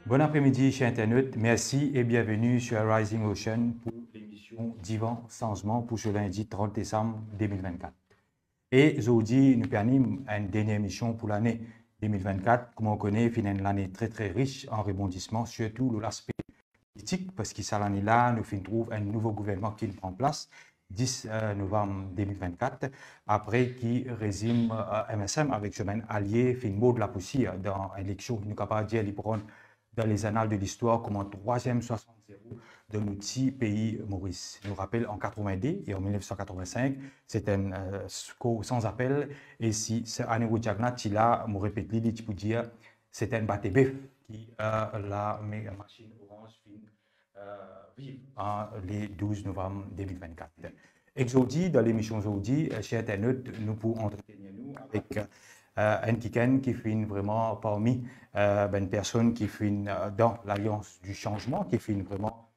Bon après-midi, chers internautes. Merci et bienvenue sur Rising Ocean pour l'émission Divan Changement pour ce lundi 30 décembre 2024. Et aujourd'hui, nous permettons une dernière émission pour l'année 2024. Comme on connaît, c'est une année très très riche en rebondissements, surtout l'aspect politique, parce que cette année-là, nous trouvons un nouveau gouvernement qui prend place 10 novembre 2024, après qui résume MSM avec semaine allié, fait une mot de la poussière dans l'élection, nous capable de dire dans les annales de l'histoire comme un troisième 60-0 de notre pays Maurice. Je nous rappelle en 90 et en 1985, c'était un score sans appel. Et si c'est année où Jagnat, il a, me répète, il peut dire, c'était un BATB qui la machine orange vive en les 12 novembre 2024. Aujourd'hui, dans l'émission aujourd'hui, chers internautes, nous pouvons entretenir nous avec un qui fait vraiment parmi une personne qui fait dans l'Alliance du changement, qui fait vraiment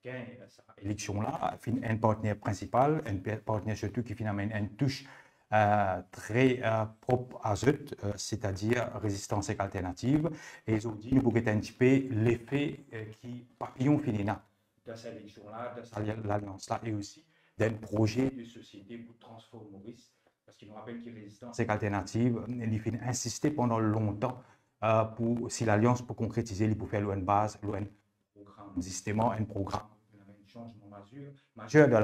gagne cette élection-là, un partenaire principal, un partenaire surtout qui finalement une touche très propre à ZUT, c'est-à-dire résistance et alternative. Et aujourd'hui, nous pouvons anticiper l'effet qui papillon féminin de cette élection-là, de cette alliance-là, et aussi d'un projet de société pour transformer Maurice. Parce qu'il nous rappelle que résistance et alternative, il fait insister pendant longtemps pour, si l'Alliance peut concrétiser, il peut faire une base, un programme, justement, un programme, un changement majeur de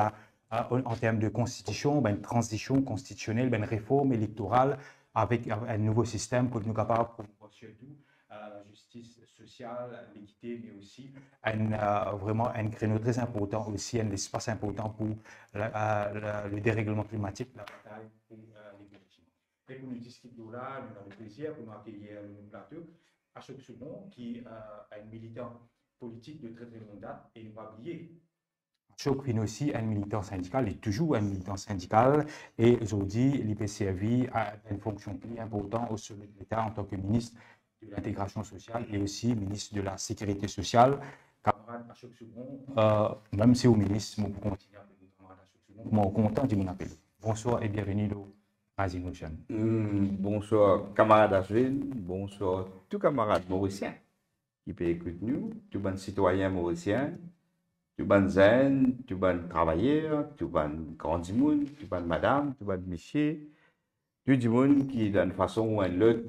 en termes de constitution, une transition constitutionnelle, une réforme électorale avec un nouveau système pour nous capables de surtout la justice sociale, l'équité, mais aussi vraiment un créneau très important, aussi un espace important pour le dérèglement climatique, la bataille pour l'écologie. Et pour nous discuter de là, nous avons le plaisir pour nous accueillir le plateau à Ashok Subon, qui est un militant politique de très très longue date, et nous va oublier. Ashok est aussi un militant syndical, il est toujours un militant syndical, et aujourd'hui, l'IPCRV a une fonction très importante au sommet de l'État en tant que ministre de l'intégration sociale et aussi ministre de la sécurité sociale. Camarade Ashok Subon, même si au ministre, je continue à appeler camarade Ashok Subon, je suis content de vous appeler. Bonsoir et bienvenue dans Rising Ocean. Bonsoir camarade Ashwin, bonsoir tout camarade mauricien qui peut écouter nous, tout bon citoyen mauricien, tout bon zen, tout bon travailleur, tout bon grand monde, tout bon madame, tout bon monsieur, tout le monde qui d'une façon ou d'une autre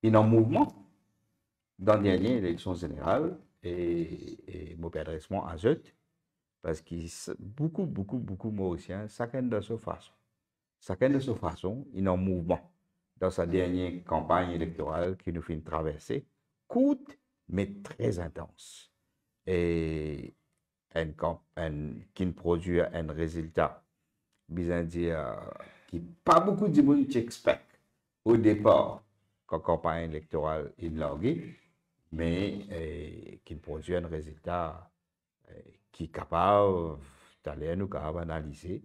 est en mouvement dans la dernière élection générale et mon adressement à ZUT parce que beaucoup mauriciens, chacun de sa façon. Chacun de sa façon, il est en mouvement dans sa dernière campagne électorale qui nous fait une traversée courte mais très intense et qui produit un résultat, bien dire, qui pas beaucoup de monde qui expecte au départ quand la campagne électorale est larguée, mais qui produit un résultat qui est capable d'aller nous analyser.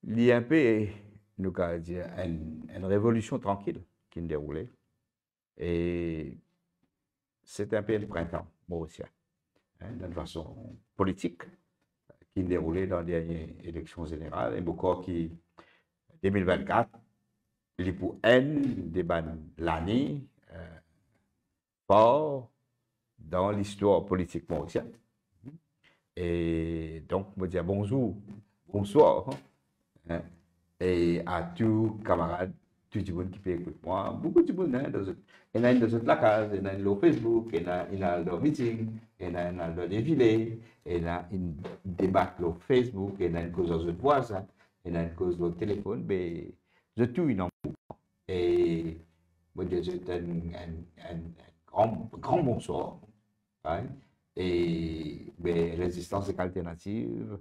L'IMP, nous avons dit, une révolution tranquille qui s'est déroulée. Et c'est un peu le printemps mauricien, d'une façon politique, qui s'est déroulée dans les dernières élections générales. Et beaucoup qui, 2024, il est pour l'année fort dans l'histoire politique mauricienne. Et donc, je me dis bonjour, bonsoir. Et à tous camarades, tout le monde qui peut écouter moi, beaucoup de monde, il y a dans la case, il y a dans Facebook, il y a dans meeting, il y a dans les villes, il y a une débat sur Facebook, il y a une cause de voisins, il y a une cause de téléphone, mais je tout une mouvement. Et moi, je dis un grand bonsoir. Hein? Et résistance et alternative,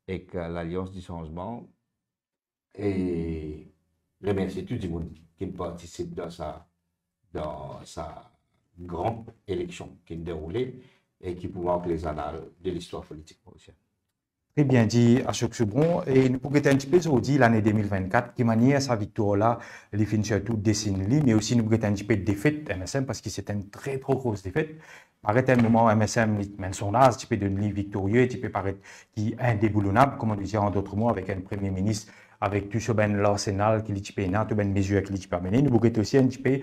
et que l'Alliance du changement, et remercier tout le monde qui participe dans sa grande élection qui est déroulée et qui peut marquer les annales de l'histoire politique mauricienne. Très bien dit, Ashok Subon. Et nous pouvons un petit peu aujourd'hui l'année 2024, qui manière sa victoire-là, les fins surtout dessine-li, mais aussi nous pouvons un petit peu de défaite MSM, parce que c'est une très grosse défaite. Paraît un moment MSM, mais son âge, tu peux devenir victorieux, tu peux paraître qui est indéboulonnable, comme on le dit en d'autres mots, avec un premier ministre avec tout ce ben l'arsenal qui est pénal, tout ben mesures qui est permis. Nous avons aussi un petit peu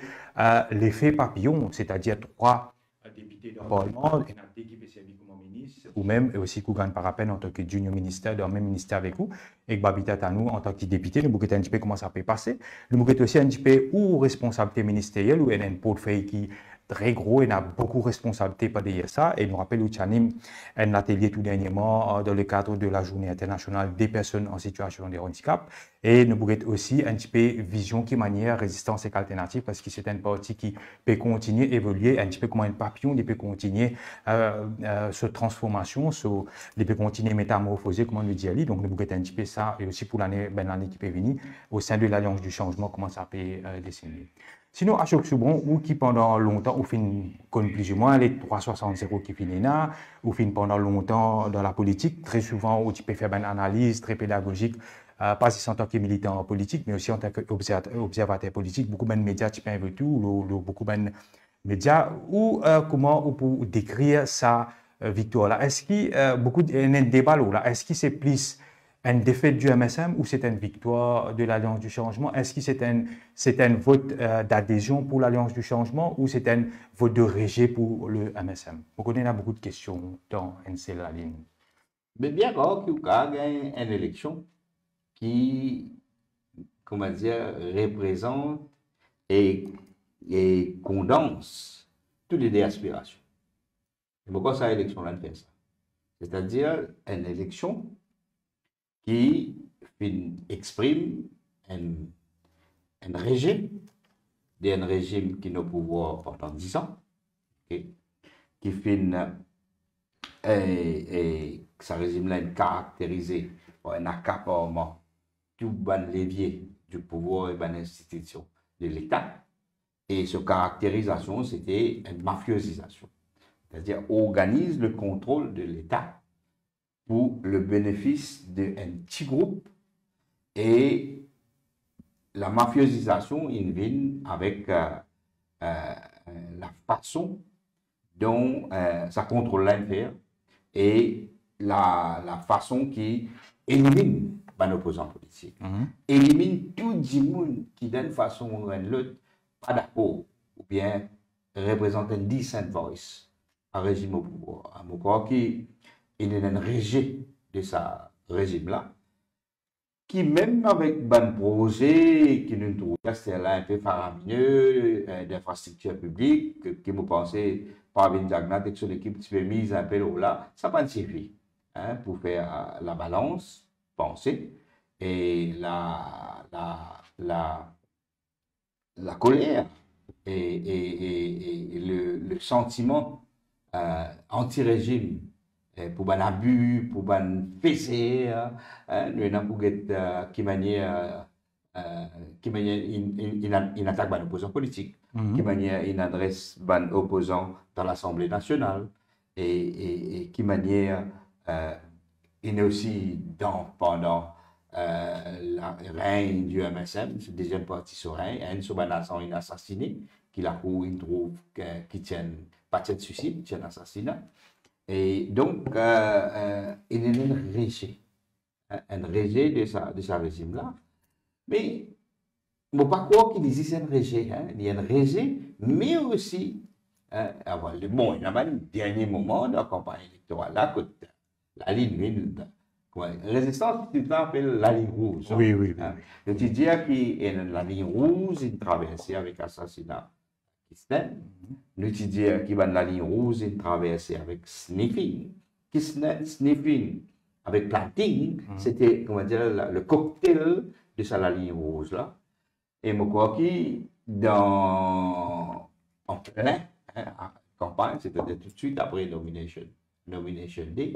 l'effet papillon, c'est-à-dire 3 députés du Parlement, qui peut servir comme ministre, ou même aussi qui gagne par appel en tant que junior ministère, dans le même ministère avec vous, et que Babitat à nous en tant que député, nous avons un petit peu comment ça peut passer. Nous avons aussi un petit peu ou responsabilité ministérielle, ou un portefeuille qui très gros, il a beaucoup de responsabilités par derrière ça. Et nous rappelle anime un atelier tout dernièrement dans le cadre de la Journée internationale des personnes en situation de handicap. Et nous pourrions aussi un petit peu vision qui manière résistance et alternative parce que c'est une partie qui peut continuer à évoluer, un petit peu comme un papillon, il peut continuer cette transformation, il peut continuer à métamorphoser, comme on le dit Ali. Donc nous pourrions un petit peu ça et aussi pour l'année qui peut venir au sein de l'Alliance du changement, comment ça peut dessiner. Sinon, à chaque Soubron, ou qui pendant longtemps, ou fin connaît plus ou moins les 360 qui finissent là, ou fin pendant longtemps dans la politique, très souvent, où tu peux faire une analyse très pédagogique, pas si en tant que militant politique, mais aussi en tant qu'observateur politique, beaucoup de médias, tu peux inviter tout, beaucoup de médias, ou comment, ou pour décrire sa victoire-là. Est-ce qu'il y a beaucoup de débat là? Est-ce que c'est plus une défaite du MSM ou c'est une victoire de l'Alliance du changement? Est-ce que c'est un vote d'adhésion pour l'Alliance du changement ou c'est un vote de rejet pour le MSM? Vous connaissez beaucoup de questions dans NC la ligne. Mais bien rare qu'il y ait une élection qui, comment dire, représente et condense toutes les aspirations. Et pourquoi cette élection-là fait ça? C'est-à-dire une élection qui exprime un régime qui n'a pouvoir pendant 10 ans, okay, qui ce régime-là est caractérisé par un accaparement tout bon levier du pouvoir et de l'institution de l'État. Et cette caractérisation, c'était une mafiosisation, c'est-à-dire organise le contrôle de l'État pour le bénéfice d'un petit groupe et la mafiosisation il vient avec la façon dont ça contrôle l'affaire et la façon qui élimine un opposant politique, élimine tout le monde qui d'une façon ou d'une autre pas d'accord ou bien représente un decent voice à régime au pouvoir. Je crois qu'il y a un rejet de ce régime-là, qui même avec un projet qui nous trouve un peu faramineux d'infrastructures publiques, qui me pensait par une diagnostic avec son équipe qui fait mise un peu là, ça n'a pas suffi pour faire la balance, penser, et la colère et le sentiment anti-régime pour un abus, pour un fessé, nous avons qui manière une attaque d'un opposant politique, qui manière une adresse d'un opposant dans l'Assemblée nationale, et qui manière il est aussi pendant le règne du MSM, ce deuxième parti sur règne, sur un assassiné, qui la il trouve qui tient pas de suicide, qui tient assassinat. Et donc, il y a un rejet de ce régime-là. Mais, je ne pas croire qu'il existe un rejet. Il y a un rejet, mais aussi, bon, il y a un dernier moment de la campagne électorale, là, la ligne, résistance, tu t'appelles la ligne rouge. Oui, oui. Je te dis qu'il y a la ligne rouge, une traversée avec assassinat. Nous te disons qu'il y a la ligne rouge, une traversée avec sniffing. Sniffing avec planting, c'était, comment dire, le cocktail de la ligne rouge là. Et je crois que en plein campagne, c'était tout de suite après Nomination Day,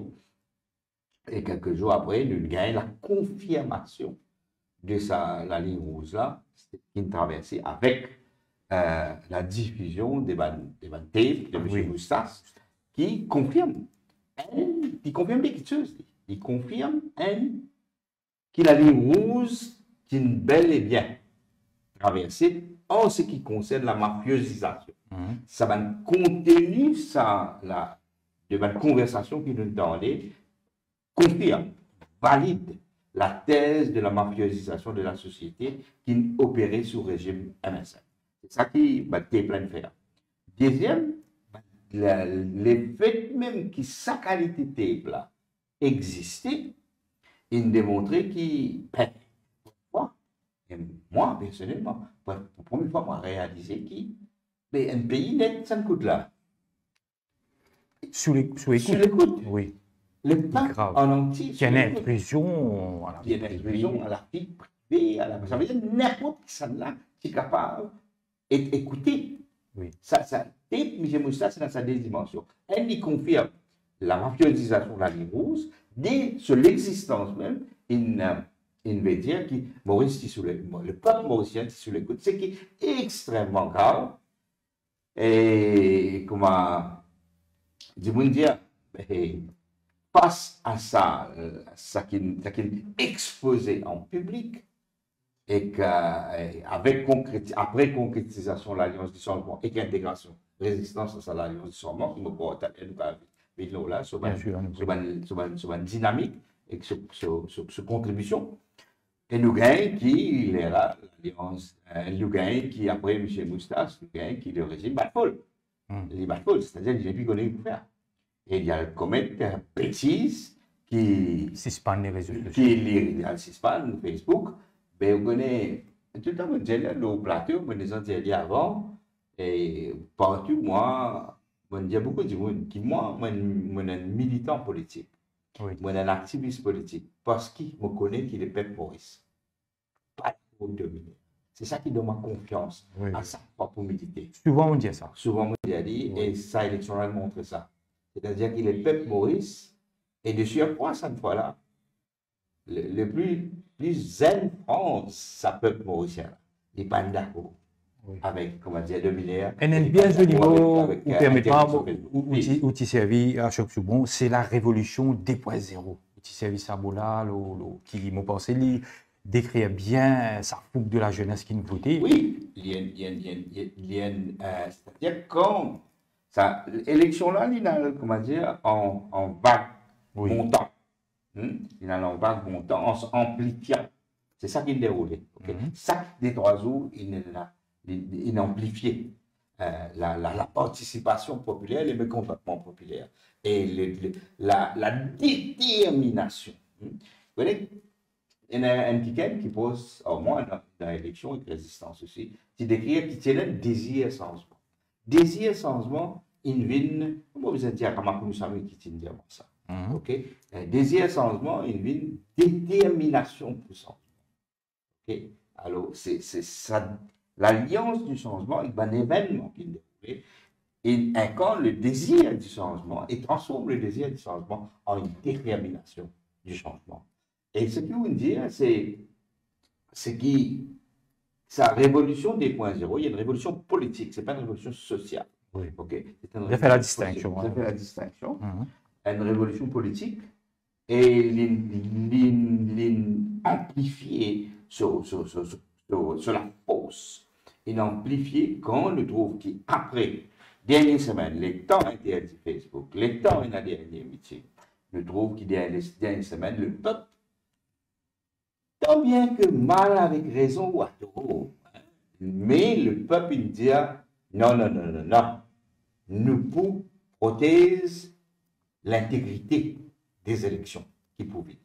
et quelques jours après, nous gagnons la confirmation de la ligne rouge là, une traversée avec la diffusion des tapes de M. Moustas, qui confirme quelque chose. Il confirme que la ligne rouge est bel et bien traversée en ce qui concerne la mafiosisation. Ça va contenu de la conversation qui nous donnait confirme, valide la thèse de la mafiosisation de la société qui opérait sous régime MSN. C'est ça qui va plein de faire. Deuxième, les faits même qui sa qualité tape là existait, il démontrait qu'il, moi personnellement, pour la première fois, moi réalisé qu'un pays net, ça ne coûte là. Sous l'écoute. Oui. Le peuple en entier. Il y a une intrusion à la vie privée, ça veut dire n'importe qui ça là qui est capable d'écouter. Oui. Ça, M. Moussa, c'est dans sa deuxième dimension. Elle y confirme la mafiosisation de la ligne rouge, sur l'existence même, il veut dire que Maurice, le peuple mauricien qui sous l'écoute, c'est qui est extrêmement grave. Et comment dire, face à ça, ça qui est exposé en public, et qu'après concrétisation de l'Alliance du changement et qu'intégration, résistance à l'Alliance du changement, nous pouvons là sur une dynamique et sur contribution. Et nous gagnons qui est là, l'Alliance, nous gagnons qui après M. Moustache, nous gagnons qui est le régime Batfol. Les Batfol, c'est-à-dire qu'il n'y a plus qu'on ait pu faire. Et il y a le commettre des bêtises qui suspendent les réseaux sociaux. Qui suspendent Facebook. Mais on connaît tout le temps, on dit le plateau, on dit avant, et partout, moi, on dit beaucoup de monde qui, moi, je suis un militant politique, je suis un activiste politique, parce qu'il me connaît qu'il est peuple Maurice. Pas pour dominer. C'est ça qui donne ma confiance à sa propre milité. Souvent, on dit ça. Souvent, on dit, et ça, électoral montre ça. C'est-à-dire qu'il est peuple Maurice, et de surcroît, cette fois-là, le plus zen France, ça peuple mauricien, les pandacos, avec, comment dire, de binaire. Et un bien joli mot, ou permettez-moi, ou tu servis à chaque seconde, c'est la révolution 2.0. Tu servis ça, qui m'a pensé, décrire bien sa fougue de la jeunesse qui nous votait. Oui, c'est-à-dire quand l'élection là, il a, comment dire, en vague montant. Il a en vague montant, en amplifiant. C'est ça qui est déroulé. Chaque des 3 jours, il amplifié la participation populaire, le mécontentement populaire et la détermination. Vous voyez, il y a un petit qui pose, au moins dans l'élection et la résistance aussi, qui décrit qui est le désir changement. Désir changement, il vient, comment vous dire, comment nous savons qui dit ça. Ok, désir changement, il vient détermination pour changement. Ok, alors c'est ça, l'alliance du changement est un événement qui déroule et incarne le désir du changement et transforme le désir du changement en une détermination du changement. Et ce que vous dire, c'est que sa révolution 2.0, il y a une révolution politique, c'est pas une révolution sociale. Oui. Ok, j'ai fait la distinction. J'ai fait la distinction. Une révolution politique et l'amplifier sur la force. Il amplifié quand on trouve qu'après, dernière semaine, les temps interdits Facebook, les temps in a dernier meeting, je trouve qu'il y a les dernières semaines, le peuple, tant bien que mal avec raison ou à tort, mais le peuple il dit non, nous pour prothèse l'intégrité des élections qui pouvaient.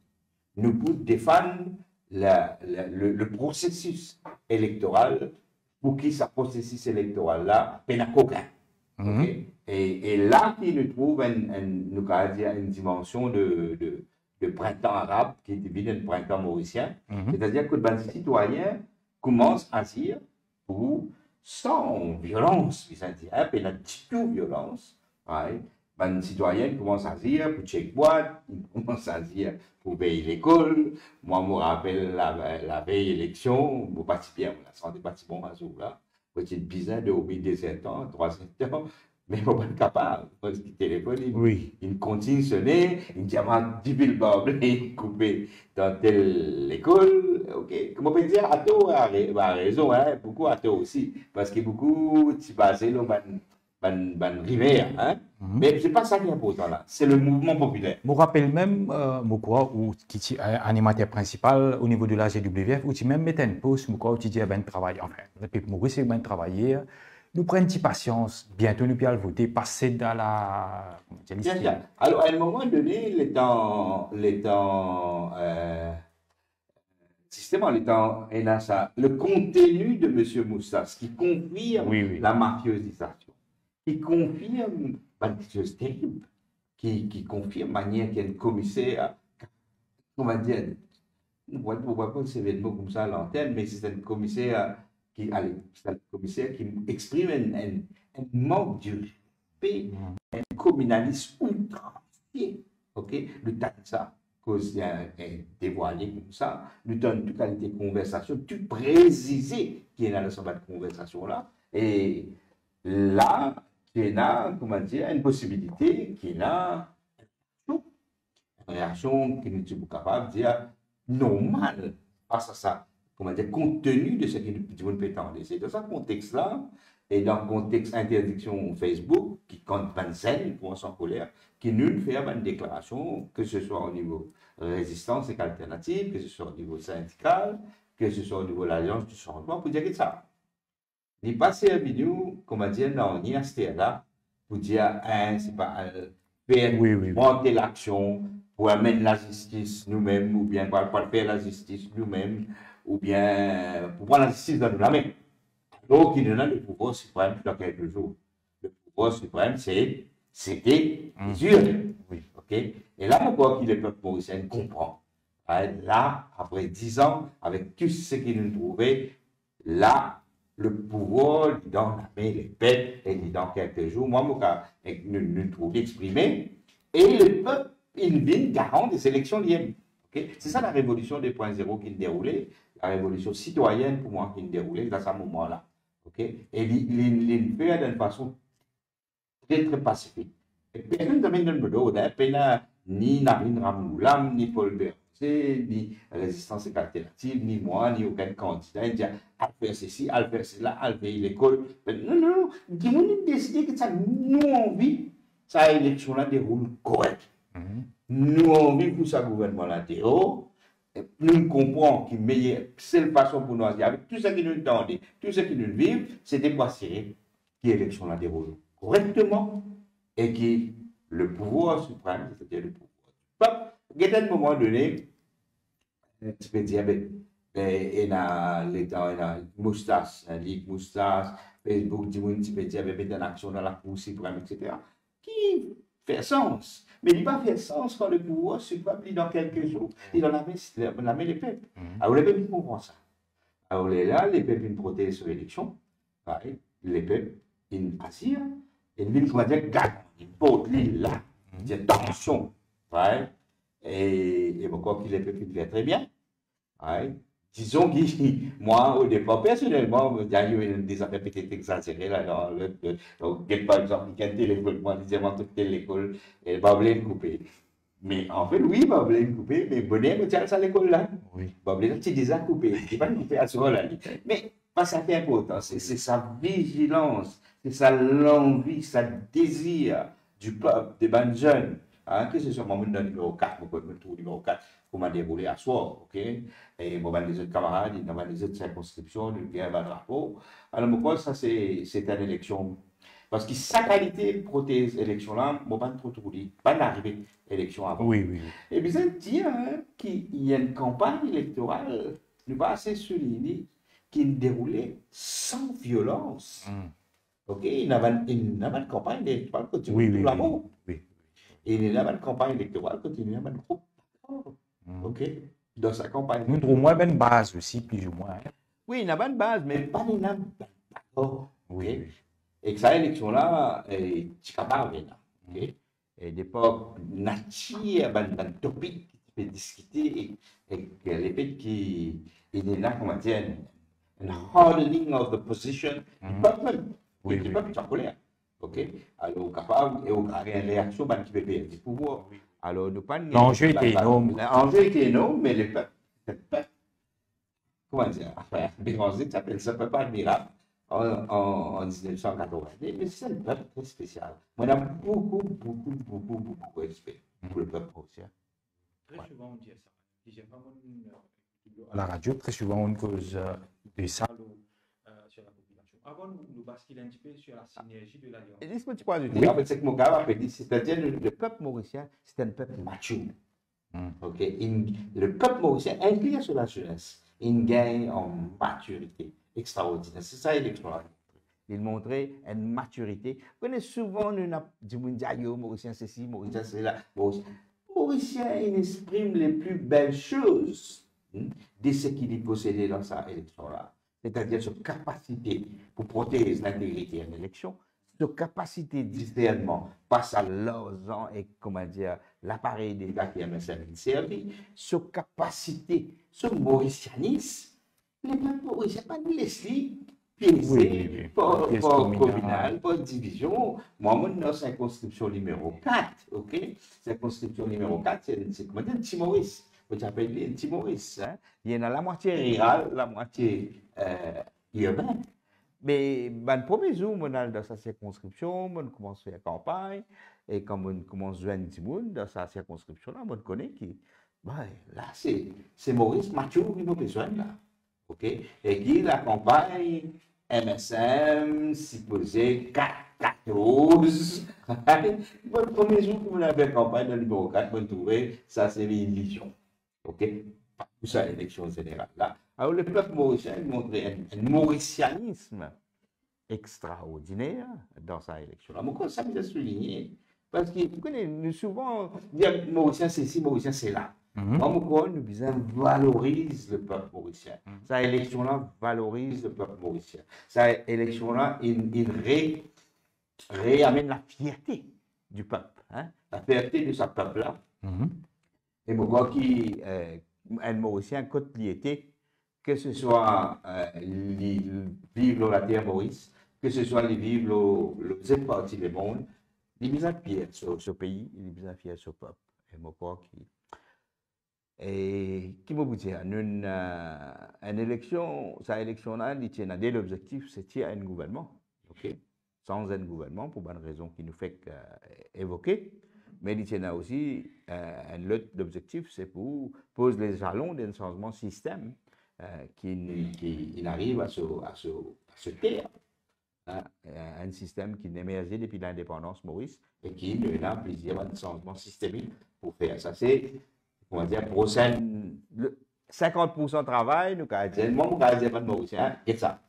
Nous pouvons défendre le processus électoral pour qui ce processus électoral-là pénacoga. Et là, il nous trouve une dimension de printemps arabe qui devient un printemps mauricien. C'est-à-dire que les citoyens commencent à dire, sans violence, et la petite violence, les citoyens commencent à dire pour check boîte, ils commencent à dire pour payer l'école. Moi, je me rappelle la veille élection, je ne pas bien, la santé pas si bon à jour là. Petite bizarre de 17 ans, 3 ans, mais je ne suis pas capable. Parce que le téléphone, il continue de sonner, il dit à 10 000 barbes, il coupé dans telle école. Ok, comment on peut dire, Ato a raison, beaucoup Ato aussi, parce que beaucoup, tu basé, rivière, hein? Mais c'est pas ça qui est important là, c'est le mouvement populaire. Je me rappelle même, qui est animateur principal au niveau de la GWF, où tu même mettais un poste, où tu dis, ben, travail, enfin, le peuple maurice, ben, travailler, nous prenons une petite patience, bientôt nous allons voter, passer dans la... Bien. Alors, à un moment donné, le contenu de M. Moussas qui confirme la mafiosisation, qui confirme quelque chose terrible, qui confirme manière qu'il y a un commissaire, comment dire, on ne voit pas ces événements comme ça à l'antenne, mais c'est un commissaire qui exprime un manque de respect, un communalisme outrancier, ok, le temps de ça. Cause dévoilé comme ça, nous donne toute qualité de conversation, tout précisé qui est dans cette conversation-là. Et là, il y a, comment dire, une possibilité qui a une réaction qui nous sommes capables de dire normal face à ça, comment dire, compte tenu de ce que nous prétendons. C'est dans ce contexte-là, et dans le contexte interdiction Facebook, qui compte 25 pour en colère, qui nous fait une déclaration, que ce soit au niveau résistance et alternative, que ce soit au niveau syndical, que ce soit au niveau de l'Alliance du changement, pour dire que ça. Il passe une vidéo, comment dire, non, ni à ce là pour dire, c'est pas faire monter l'action, pour amener la justice nous-mêmes, ou bien pour faire la justice nous-mêmes, ou bien pour prendre la justice dans la main. Donc, il y a le pouvoir suprême dans quelques jours. Le pouvoir suprême, c'était mesure. Ok? Et là, on voit que le peuple mauricien comprend. Là, après 10 ans, avec tout ce qu'il nous trouvait, là, le pouvoir dans la main des peuples, et dans quelques jours, moi, nous trouvons exprimé, et le peuple, il vient garant des élections libres. Okay? C'est ça la révolution 2.0 qui déroulait, la révolution citoyenne pour moi qui déroulait dans ce moment-là. Okay? Et il fait d'une façon très, très pacifique. Et personne ne me donne ni Narine Ramoulam, ni Paul Berger, ni Résistance alternative, ni moi, ni aucun candidat. Il dit, à faire ceci, à faire cela, à faire l'école. Non. Dis-moi, décider que ça, nous, envie, ça élection-là déroule correct. Nous, envie pour ça gouvernement-là déroule. Nous comprenons que la seule façon pour nous, avec tout ce qui nous tendait, tout ce qui nous vivent, c'était pour assurer que l'élection la déroule correctement et que le pouvoir suprême, c'est-à-dire le pouvoir du peuple, à un moment donné, tu peux dire, il y a l'État, moustache, ligue moustache, Facebook, tu peux dire, il y a une action dans la Cour suprême, etc., qui fait sens. Mais il ne va pas faire sens quand le pouvoir suprême, dans quelques jours, il dans la main des peuples. Alors, les peuples comprennent ça. Alors, là, les peuples ils protègent sur l'élection, les peuples ils assurent, et ils disent, gagne, ils votent là, ils disent, attention, et pourquoi les peuples ils fait très bien. Disons que moi, au départ, personnellement, il y a eu des affaires peut-être exagérées là, donc, par exemple, il y a un téléphone, moi, je disais, toute l'école, et Bablé coupé. Mais en fait, oui, Bablé coupé, mais bonnet, je tiens ça à l'école là. Bablé, tu déjà coupé, tu pas coupé à ce moment-là. Mais, pas ça qui est important, c'est sa vigilance, c'est sa l'envie, sa désir du peuple, des bonnes jeunes. Que ce soit mon numéro 4, mon numéro 4, comment dérouler à soi, ok? Et moi, les autres camarades, dans les autres circonscriptions, il y a un drapeau. Alors, moi, ça, c'est une élection. Parce que sa qualité protège l'élection là, moi, pas trop dit, pas d'arriver élection avant. Oui. Et puis, ça dire qu'il y a une campagne électorale, nous va assez souligner, qui déroulait sans violence. Ok? Il y avait une campagne électorale qui continue tout l'amour. Et il y a une campagne électorale qui continue à un groupe. Ok? Dans sa campagne. Nous trouvons moins une base aussi, plus ou moins. Oui, il y a une base, mais pas une d'accord. Oui. Et que cette élection-là, c'est capable. Et d'époque, nature, un topic qui peut discuter et les faits qui il est là, comment dire, un hardening of the position du peuple. Oui, du peuple en colère. Ok? Alors, capable, et on a une réaction qui peut perdre du pouvoir. Alors, nous pas. L'enjeu était énorme. L'enjeu était énorme, mais le peuple, comment dire, enfin, Béranger, ça s'appelle ça, peut pas admirable. en 1990, mais c'est un peuple très spécial. On a beaucoup de respect pour le peuple mauricien. Très souvent, on dit ça. À la radio, très souvent, on cause des salauds sur la population. Avant, nous basculons un petit peu sur la synergie de l'Alliance. Et dis-moi, tu parles de en fait, c'est que Mugabe a dit, c'est-à-dire le peuple mauricien, c'est un peuple mature. Ok, le peuple mauricien, inclus sur la jeunesse, il gagne en maturité extraordinaire. C'est ça l'électorat. Il montrait une maturité. Vous connaissez souvent, nous disons, Mauricien ceci, Mauricien c'est là. Mauricien, il exprime les plus belles choses de ce qu'il possédait dans sa électorat. C'est-à-dire sa capacité pour protéger l'intégrité de l'élection, sa capacité de discernement face à l'argent et, comment dire, l'appareil d'État qui a servi, sa capacité, son mauricianisme. Les peuples mauriciens, pas de laisser piéger, pas communal, pas division. Moi, dans la circonscription numéro 4, ok? Circonscription numéro 4, c'est comment dire, Timoris. Vous appelez Timoris. Hein? Il y en a la moitié rurale, la moitié urbaine. Mais le premier jour, on est dans sa circonscription, on commence à faire campagne, et quand on commence à joindre Timoun dans sa circonscription, là, on connaît qui. Ben, là, c'est Maurice Mathieu qui a besoin là. OK? Et qui la campagne MSM, supposé 4-14. Le premier jour que vous avez campagne dans le numéro 4, vous trouvez ça, c'est l'élection. OK? Tout ça, l'élection générale là. Alors, le peuple mauricien montrait un mauricianisme extraordinaire dans sa élection. Alors, moi, ça me souligné. Parce que, vous connaissez, nous souvent, dire Mauricien c'est ici, Mauricien c'est là. Moi, nous valorise le peuple mauricien. Sa élection-là valorise le peuple mauricien. Sa élection-là, il réamène la fierté du peuple. Hein? La fierté de ce peuple-là. Et moi, qui un Mauricien, côte piété, que ce soit vivre la terre Maurice, que ce soit les vivre le partie du monde, il est bien fier sur ce pays, il est bien fier sur ce peuple. Et moi, qui me dire, une élection, sa élection-là, il tient dès l'objectif, c'est un gouvernement. Okay? Sans un gouvernement, pour bonne raison qui nous fait évoquer. Mais il tient aussi un autre objectif, c'est pour poser les jalons d'un changement de système qui arrive à se taire. Hein? Un système qui n'émergeait depuis l'indépendance Maurice et qui ne a plaisir à un changement systémique pour faire ça. C'est, comment dire, pour 50% de travail, nous avons dit, moi, je ne pas de Mauricien, et ça.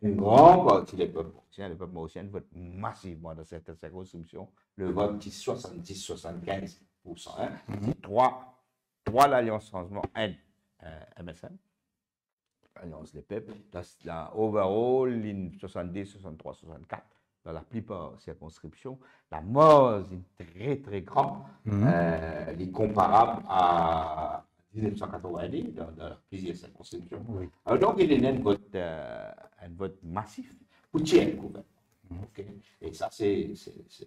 Une grande partie des peuples mauriciens, les peuples mauriciens votent massivement dans cette circonscription. Le vote qui 70-75%. Hein? C'est 3 l'Alliance Changement N, MSN. Alliance des peuples. Dans overall, ligne 70, 63, 64, dans la plupart des circonscriptions, la mort est très grande. Elle est comparable à 1990 dans plusieurs circonscriptions. Oui. Alors donc, il y a un vote massif pour tirer le gouvernement. Okay? Et ça, c'est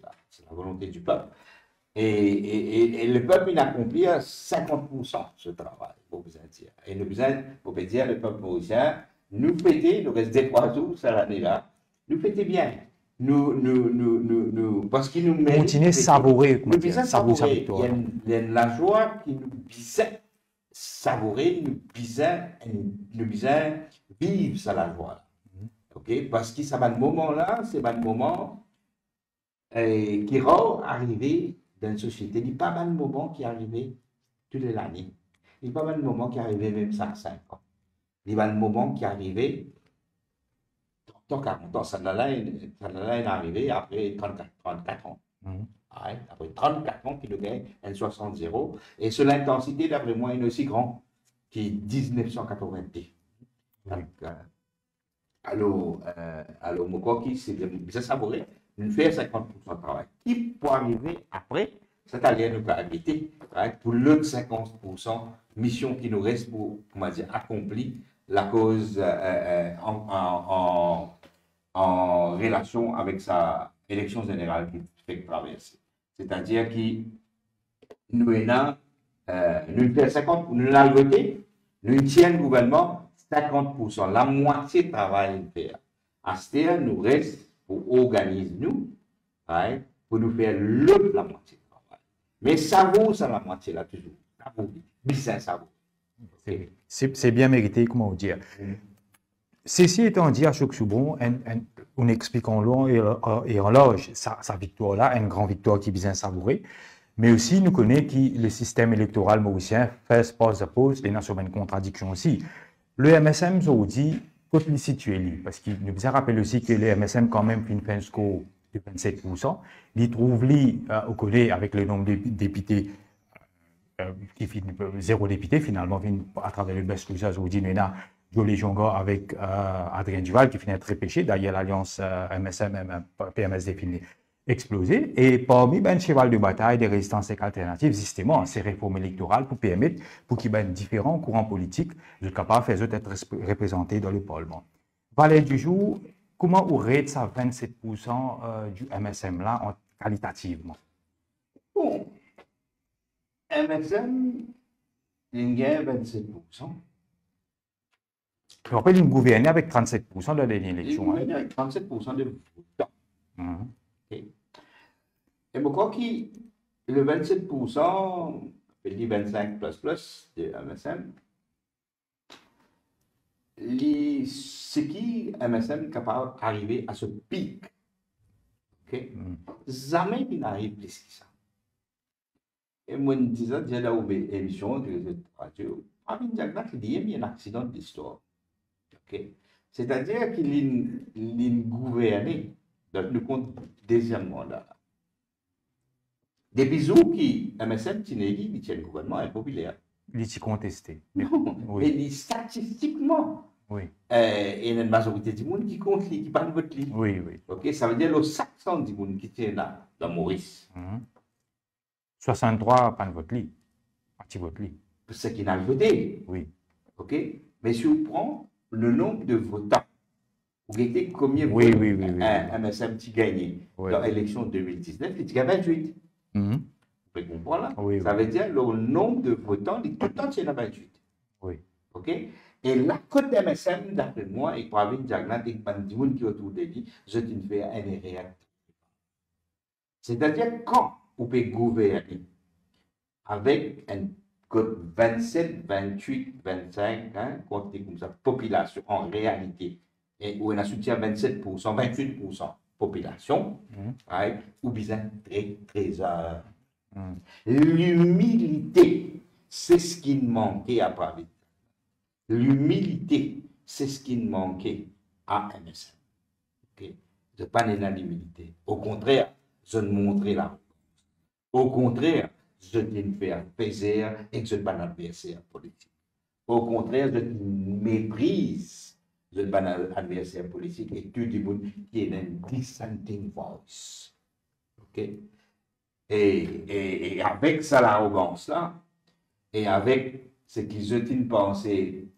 la volonté du peuple. Et le peuple, il accomplit à 50% ce travail, pour vous dire. Et nous besoin, pour vous dire, le peuple mauricien, nous fêter, nous restons 3 jours cette année-là, nous fêter bien. Parce qu'il nous met. Continuez à savourer. Nous besoin savourer. Il y a la joie qui nous bisait savourer, nous besoin vivre ça la joie. OK? Parce que ça va le moment-là, c'est le moment qui va arriver dans une société. Il n'y a pas mal de moments qui arrivent toute l'année. Il n'y a pas mal de moments qui arrivent même ça à 5 ans. Il y a pas de moments qui arrivent 30 ans, 40 ans. Ça n'est arrivé après 34 ans. Après 34 ans, qui nous gagne un 60-0. Et sur l'intensité, d'après moi, est aussi grand que 1990. Alors, moi, c'est savouré. Nous faisons 50% de travail. Qui peut arriver après, c'est-à-dire nous habiter pour l'autre 50% mission qui nous reste pour, comment dire, accomplir la cause en relation avec sa élection générale qui fait traverser. C'est-à-dire que nous avons fait 50%, nous l'avons voté, nous tiens le gouvernement 50%, la moitié de travail à faire. Astéa nous reste pour organiser nous, right, pour nous faire l'autre la moitié de travail. Mais ça vaut ça la moitié là toujours. Ça vaut, bien ça vaut. Okay. C'est bien mérité, comment dire. Ceci étant dit, à Choc-Soubron, on explique en long et en large sa victoire-là, une grande victoire qui est bien savourée, mais aussi nous connaissons que le système électoral mauricien fait pause à pause, et dans une contradiction aussi. Le MSM, ça dit, quand il est situé, parce qu'il nous a rappelé aussi que le MSM, quand même, fait un score de 27%, il trouve au collé avec le nombre de députés qui finit zéro député finalement à travers le best loser aujourd'hui nous avons Jolie Jonga avec Adrien Duval qui finit très pêché d'ailleurs l'alliance MSM PMSD finit explosé et parmi ben cheval de bataille des résistances alternatives justement ces réformes électorales pour permettre pour qu'il y ait différents courants politiques de capables de faire être représentés dans le Parlement. Valet du jour, comment aurait ça 27% du MSM là qualitativement? Bon. MSM, il gagne 27%. Je rappelle, il gouverne avec 37% de la dernière élection. Il gouverne avec 37% de votants. Okay. Et pourquoi le 27%, le 25 plus de MSM, c'est qui MSM est capable d'arriver à ce pic. Okay? Jamais il n'arrive plus que ça. Et moi, je disais, j'ai là où émission de radio, Pravin Jagnat, il y a un accident d'histoire. Okay? C'est-à-dire qu'il est gouverné dans le compte deuxième mandat. Des bisous qui, MSM, Tinelli, il tient le gouvernement impopulaire. Il est contesté. Non, oui. Et statistiquement, oui. Il y a une majorité du monde qui compte, qui parle de vote. Oui, oui. Okay? Ça veut dire le 500 du monde qui tient là, dans Maurice. 63 pas de vote li, parti vote li. C'est qui n'a voté. Oui. Ok. Mais si on prend le nombre de votants, vous avez combien de oui, votes oui, oui, oui, un MSM qui gagné dans l'élection 2019, il y a 28. Vous pouvez comprendre là? Oui, ça veut dire le nombre de votants, tout le temps, c'est 28. Oui. Ok. Et la côte MSM, d'après moi, et Pravin Jagnat, et Bandimoun qui est autour de lui, je te fais un réacteur. C'est-à-dire quand vous pouvez gouverner avec un code 27, 28, 25, hein, comptez comme ça, population en réalité, et où on a soutien 27%, 28% population, right, ou bien trésor. L'humilité, c'est ce qui manquait à Paris. L'humilité, c'est ce qui manquait à MSM. Okay? Je ne pas dans l'humilité. Au contraire, je ne montrais là. Au contraire, je ne fais plaisir et que je ne suis pas un adversaire politique. Au contraire, je méprise, je ne suis pas un adversaire politique et tout le monde qui est un dissenting voice. Ok? Et avec ça, l'arrogance là, et avec ce qu'ils ont une pensée,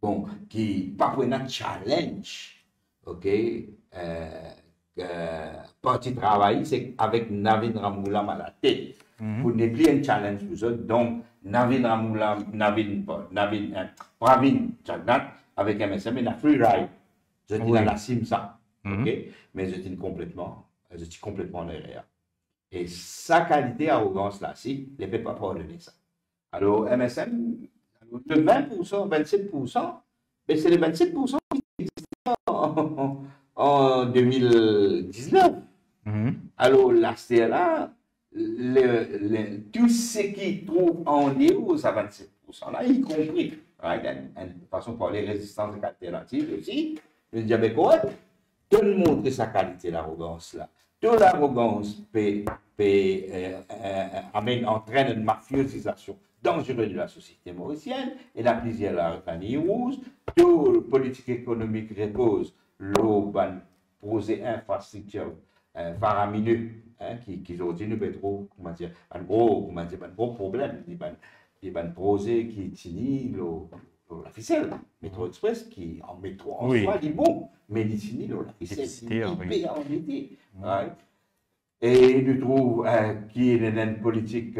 bon, qui pas pour un challenge, ok? Parti travail, c'est avec Navin Ramgoolam à la tête. Vous n'êtes plus un challenge pour eux. Donc, Pravin Jagnat avec MSM, il a free ride. Je dis dans la sim ça. Ok? Mais je dis complètement derrière. Et sa qualité arrogance là, si, ne peut pas pardonner ça. Alors, MSM, le 20%, 27%, mais c'est les 27% qui existent en 2019. Alors, là, c'est là, tout ce qui trouve en néo, à 27%, là, y compris, right, de façon pour les résistances alternatives aussi, le diabète, tout le monde a sa qualité, l'arrogance là. Toute l'arrogance entraîne une mafiosisation dangereuse de la société mauricienne et la plusieurs la famille rouge. Toute la politique économique repose l'urban projet infrastructure faramineux qui aujourd'hui nous met trop, comment dire, un gros problème, des projets qui tiennent la ficelle, Métro Express qui en métro en soi dit bon, mais il finit la ficelle, il paye en été. Et nous trouvons qu'il y a une politique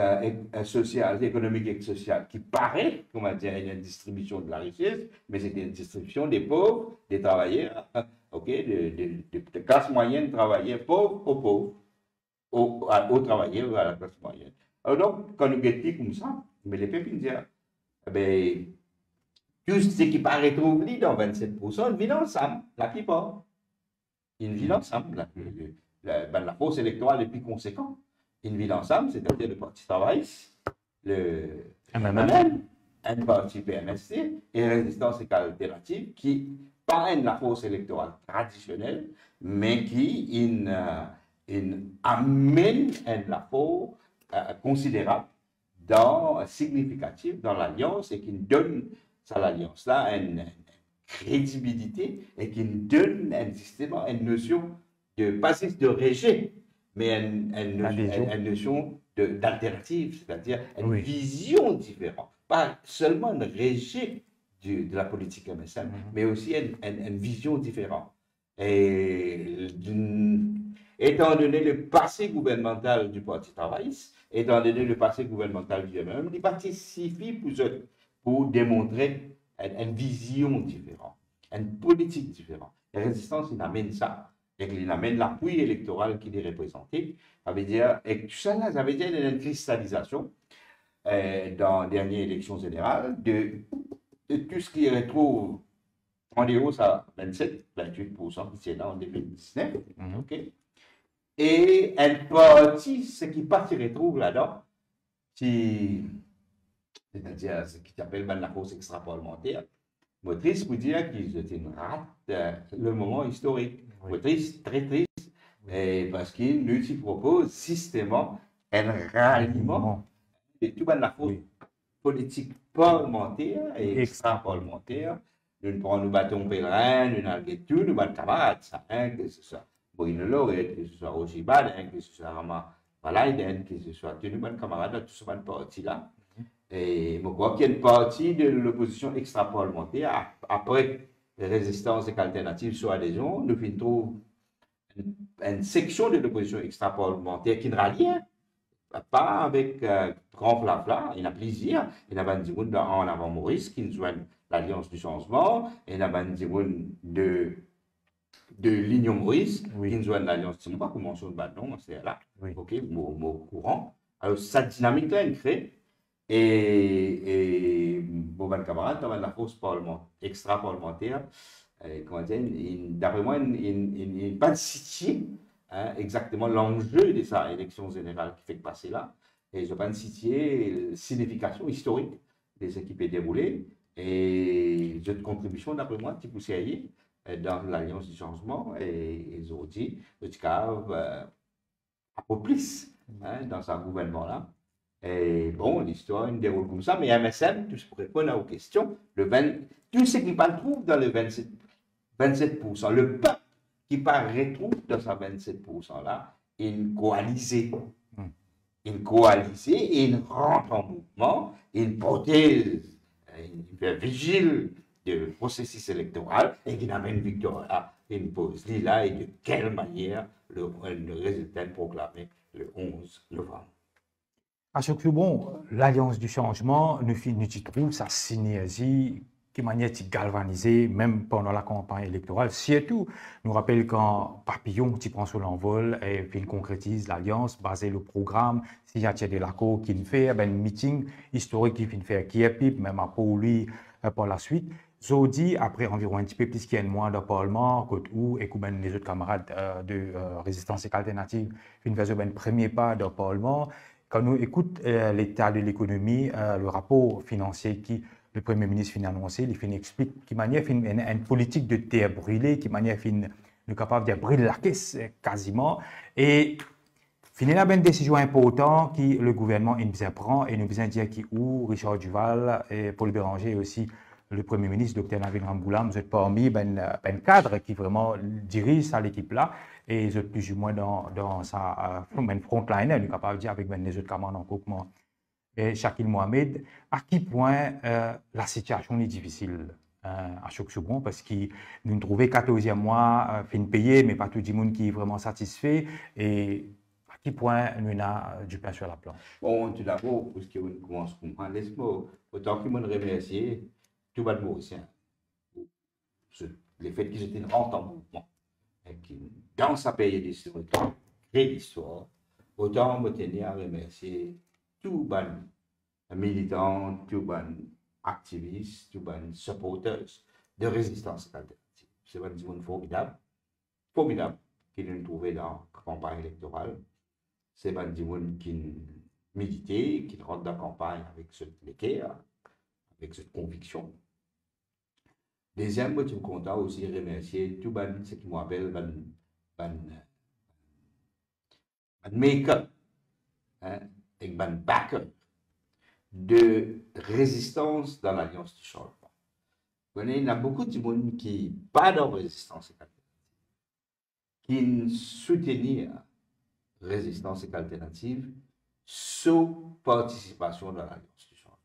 sociale, économique et sociale qui paraît, comment dire, une distribution de la richesse, mais c'est une distribution des pauvres, des travailleurs, ok, de classe moyenne travailleur, pauvre aux pauvres, aux travailleurs, à la classe moyenne. Alors donc, quand nous guettons comme ça, mais les peuples disent, eh ben, tout ce qui paraît trouvé dans 27%, ils vivent ensemble, la plupart. Ils vivent ensemble. La force électorale est plus conséquente. Ils vivent ensemble, c'est-à-dire le Parti travailliste, le MMM, un parti PMSC et Résistance alternative qui parrainent la force électorale traditionnelle, mais qui amène un apport considérable, significatif dans l'alliance et qui donne à l'alliance-là une crédibilité et qui donne justement une notion de, pas juste de rejet, mais une notion d'alternative, c'est-à-dire une vision différente. Pas seulement un rejet de la politique MSM, mais aussi une vision différente. Et étant donné le passé gouvernemental du Parti travailliste, étant donné le passé gouvernemental du MMM, il participe pour démontrer une vision différente, une politique différente. La résistance, il amène ça. Et il amène l'appui électoral qu'il est représenté. Ça veut dire, et tout ça, là, ça veut dire une cristallisation dans la dernière élection générale de tout ce qui retrouve en hausse à 27-28% qui est là en 2019. Okay? Et une partie, ce qui pas se retrouve là-dedans, c'est-à-dire ce qui s'appelle la cause extra-parlementaire, motrice pour dire qu'ils étaient une rate le moment historique. Motrice très triste, parce qu'il nous propose systématiquement un ralliement de toute la cause politique parlementaire et extra-parlementaire. Nous battons pèlerin, nous avons tout, nous battons camarades, que ce soit Bruno Loret, que ce soit Roger Badin, que ce soit Rama Valaiden, que ce soit tous nos camarades, tout ce parti-là. Et je crois qu'il y a une partie de l'opposition extra-parlementaire, après les résistances et alternatives sur adhésion, nous trouvons une section de l'opposition extra-parlementaire qui ne rallie pas avec grand flafla, il y a plaisir, il y a des gens en avant Maurice qui nous joignent l'Alliance du changement, il y a des gens de l'Union Maurice qui nous joignent l'Alliance, je ne sais pas comment on va non, c'est là, ok, mot courant. Alors, cette dynamique-là, elle crée. Et bon, ben, camarade, dans la force extra-parlementaire, d'après moi, il n'est pas situé exactement l'enjeu de sa élection générale qui fait passer là. Et je pense situer la signification historique de ce qui peut dérouler et cette contribution, d'après moi, qui pousse dans l'Alliance du changement et ils ont dit, le TICAV a peu plus dans ce gouvernement-là. Et bon, l'histoire ne déroule comme ça, mais MSM, pour répondre aux questions, tout ce qui pas trouve dans le 27%, le peuple qui pas retrouve dans ce 27%-là, il coalisé. Il coalisé et il rentre en mouvement, il protège, il fait vigile du processus électoral et il amène une victoire. Il pose là et de quelle manière le résultat est proclamé le 11 novembre. À ce que bon, l'Alliance du changement nous trouve sa synergie qui manière de galvaniser même pendant la campagne électorale. Surtout, nous rappelle quand Papillon qui prend sur l'envol et puis concrétise l'Alliance basée le programme, signature de l'accord qu'il fait, un meeting historique qu'il fait qui est PIP, même pour lui par la suite. Zodi, après environ un petit peu plus qu'un mois de Parlement, où et les autres camarades de Résistance et Alternative une faisait un premier pas de Parlement. Quand nous écoutons l'état de l'économie, le rapport financier qui le Premier ministre a annoncé, il explique qui manière une politique de terre brûlée, qui manière nous capable de brûler la caisse quasiment. Et finalement, une décision importante que le gouvernement prend et nous besoin dire qui où Richard Duval et Paul Béranger et aussi le Premier ministre, Dr Navin Ramboula, vous êtes parmi un cadre qui vraiment dirige ça l'équipe-là et ils sont plus ou moins dans sa frontline, nous capable de dire avec les autres camarades en Koukman et Shakil Mohamed, à quel point la situation est difficile à chaque seconde parce que nous nous trouvons 14e mois, fin payé, mais pas tout le monde qui est vraiment satisfait et à quel point nous avons du pain sur la planche. Bon, tout d'abord, parce qu'on commence à comprendre, laisse-moi, autant que je remercier tout le monde mauricien. Le fait qu'ils étaient rentrés en mouvement. qui, dans sa période historique, crée l'histoire. Autant me tenir à remercier tous les militants, tous les activistes, tous les supporters de résistance alternative. C'est un monde formidable, formidable, qui nous trouvait dans la campagne électorale. C'est un monde qui militait, qui rentre dans la campagne avec cette équerre, avec cette conviction. Deuxième, je suis content aussi de remercier tout ce qui m'appelle un maker et un backer de résistance dans l'Alliance du changement. Vous voyez, il y a beaucoup de monde qui pas dans la résistance qui soutenir résistance alternative sous participation dans l'Alliance du changement.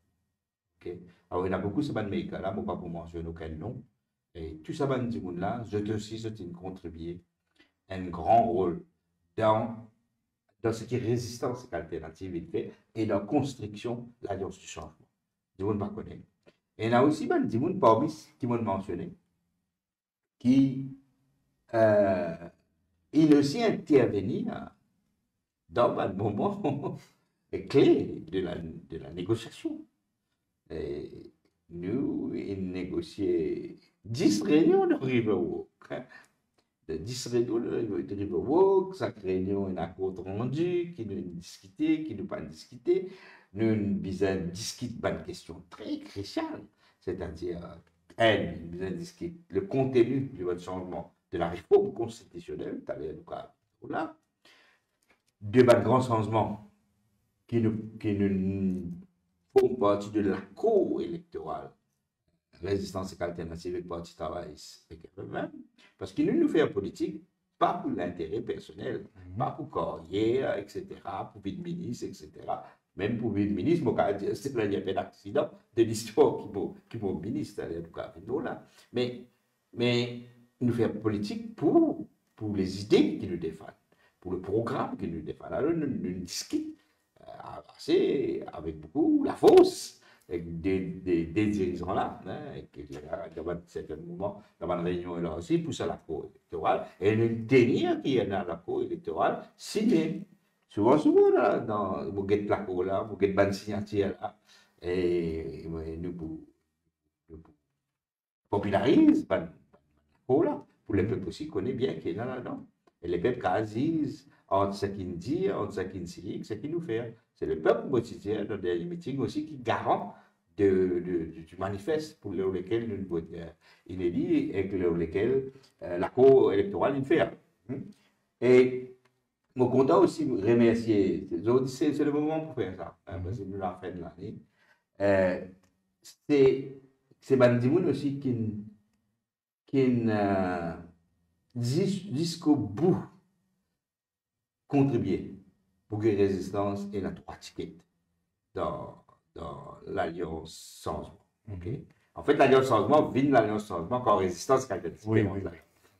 Okay? Alors, il y a beaucoup de makers là, je ne vais pas pour mentionner aucun nom. Et tout ça, ce monde-là, je te aussi, c'est une contribuer un grand rôle dans ce qui est résistance alternative il fait, et dans la construction de l'Alliance du changement. Je ne pas connaître. Et il y a aussi des gens parmi qui m'ont mentionné, qui il aussi intervenir dans un moment clé de la négociation. Et nous, il négociait 10 réunions de Riverwalk. De 10 réunions de Riverwalk, chaque réunion, il y a un compte rendu qui nous discuter, qui nous pas discuter. Nous avons discuté une question très cruciale, c'est-à-dire, nous avons discuté le contenu du changement de la réforme constitutionnelle, là, de grands changements qui nous font partie de la cour électorale, résistance et alternative et parti travail et même, parce qu'il nous fait en politique, pas pour l'intérêt personnel, pas pour carrière, etc., pour vie de ministre, etc. Même pour vie de ministre, c'est qu'il y a un accident de l'histoire qui m'a ministre, là. Mais nous fait politique pour les idées qui nous défendent, pour le programme qui nous défend. Alors, nous discutons avec beaucoup la force des dirigeants là, qui dans un certain moment, dans une réunion là aussi, pour ça la cour électorale, et nous tenir qui est dans la cour électorale, signé. Souvent, là, dans le guet la cour là, le guet ban signature là, et nous popularisons la cour là, pour les peuples aussi connaissent bien qui est là-dedans. Et les peuples quasi entre ce qu'ils disent, entre ce qu'ils signent, ce qu'ils nous font. C'est le peuple quotidien dans des meetings aussi qui garant du manifeste pour lequel nous votons inédit et pour lequel la cour électorale fait. Et je suis content aussi de remercier, c'est le moment pour faire ça, parce que nous l'avons fait de l'année. C'est Bandimoun aussi qui jusqu'au bout contribuer pour que la résistance ait la trois tickets dans l'Alliance changement. Okay? En fait, l'Alliance changement vient de l'Alliance changement quand résistance alternative. Oui.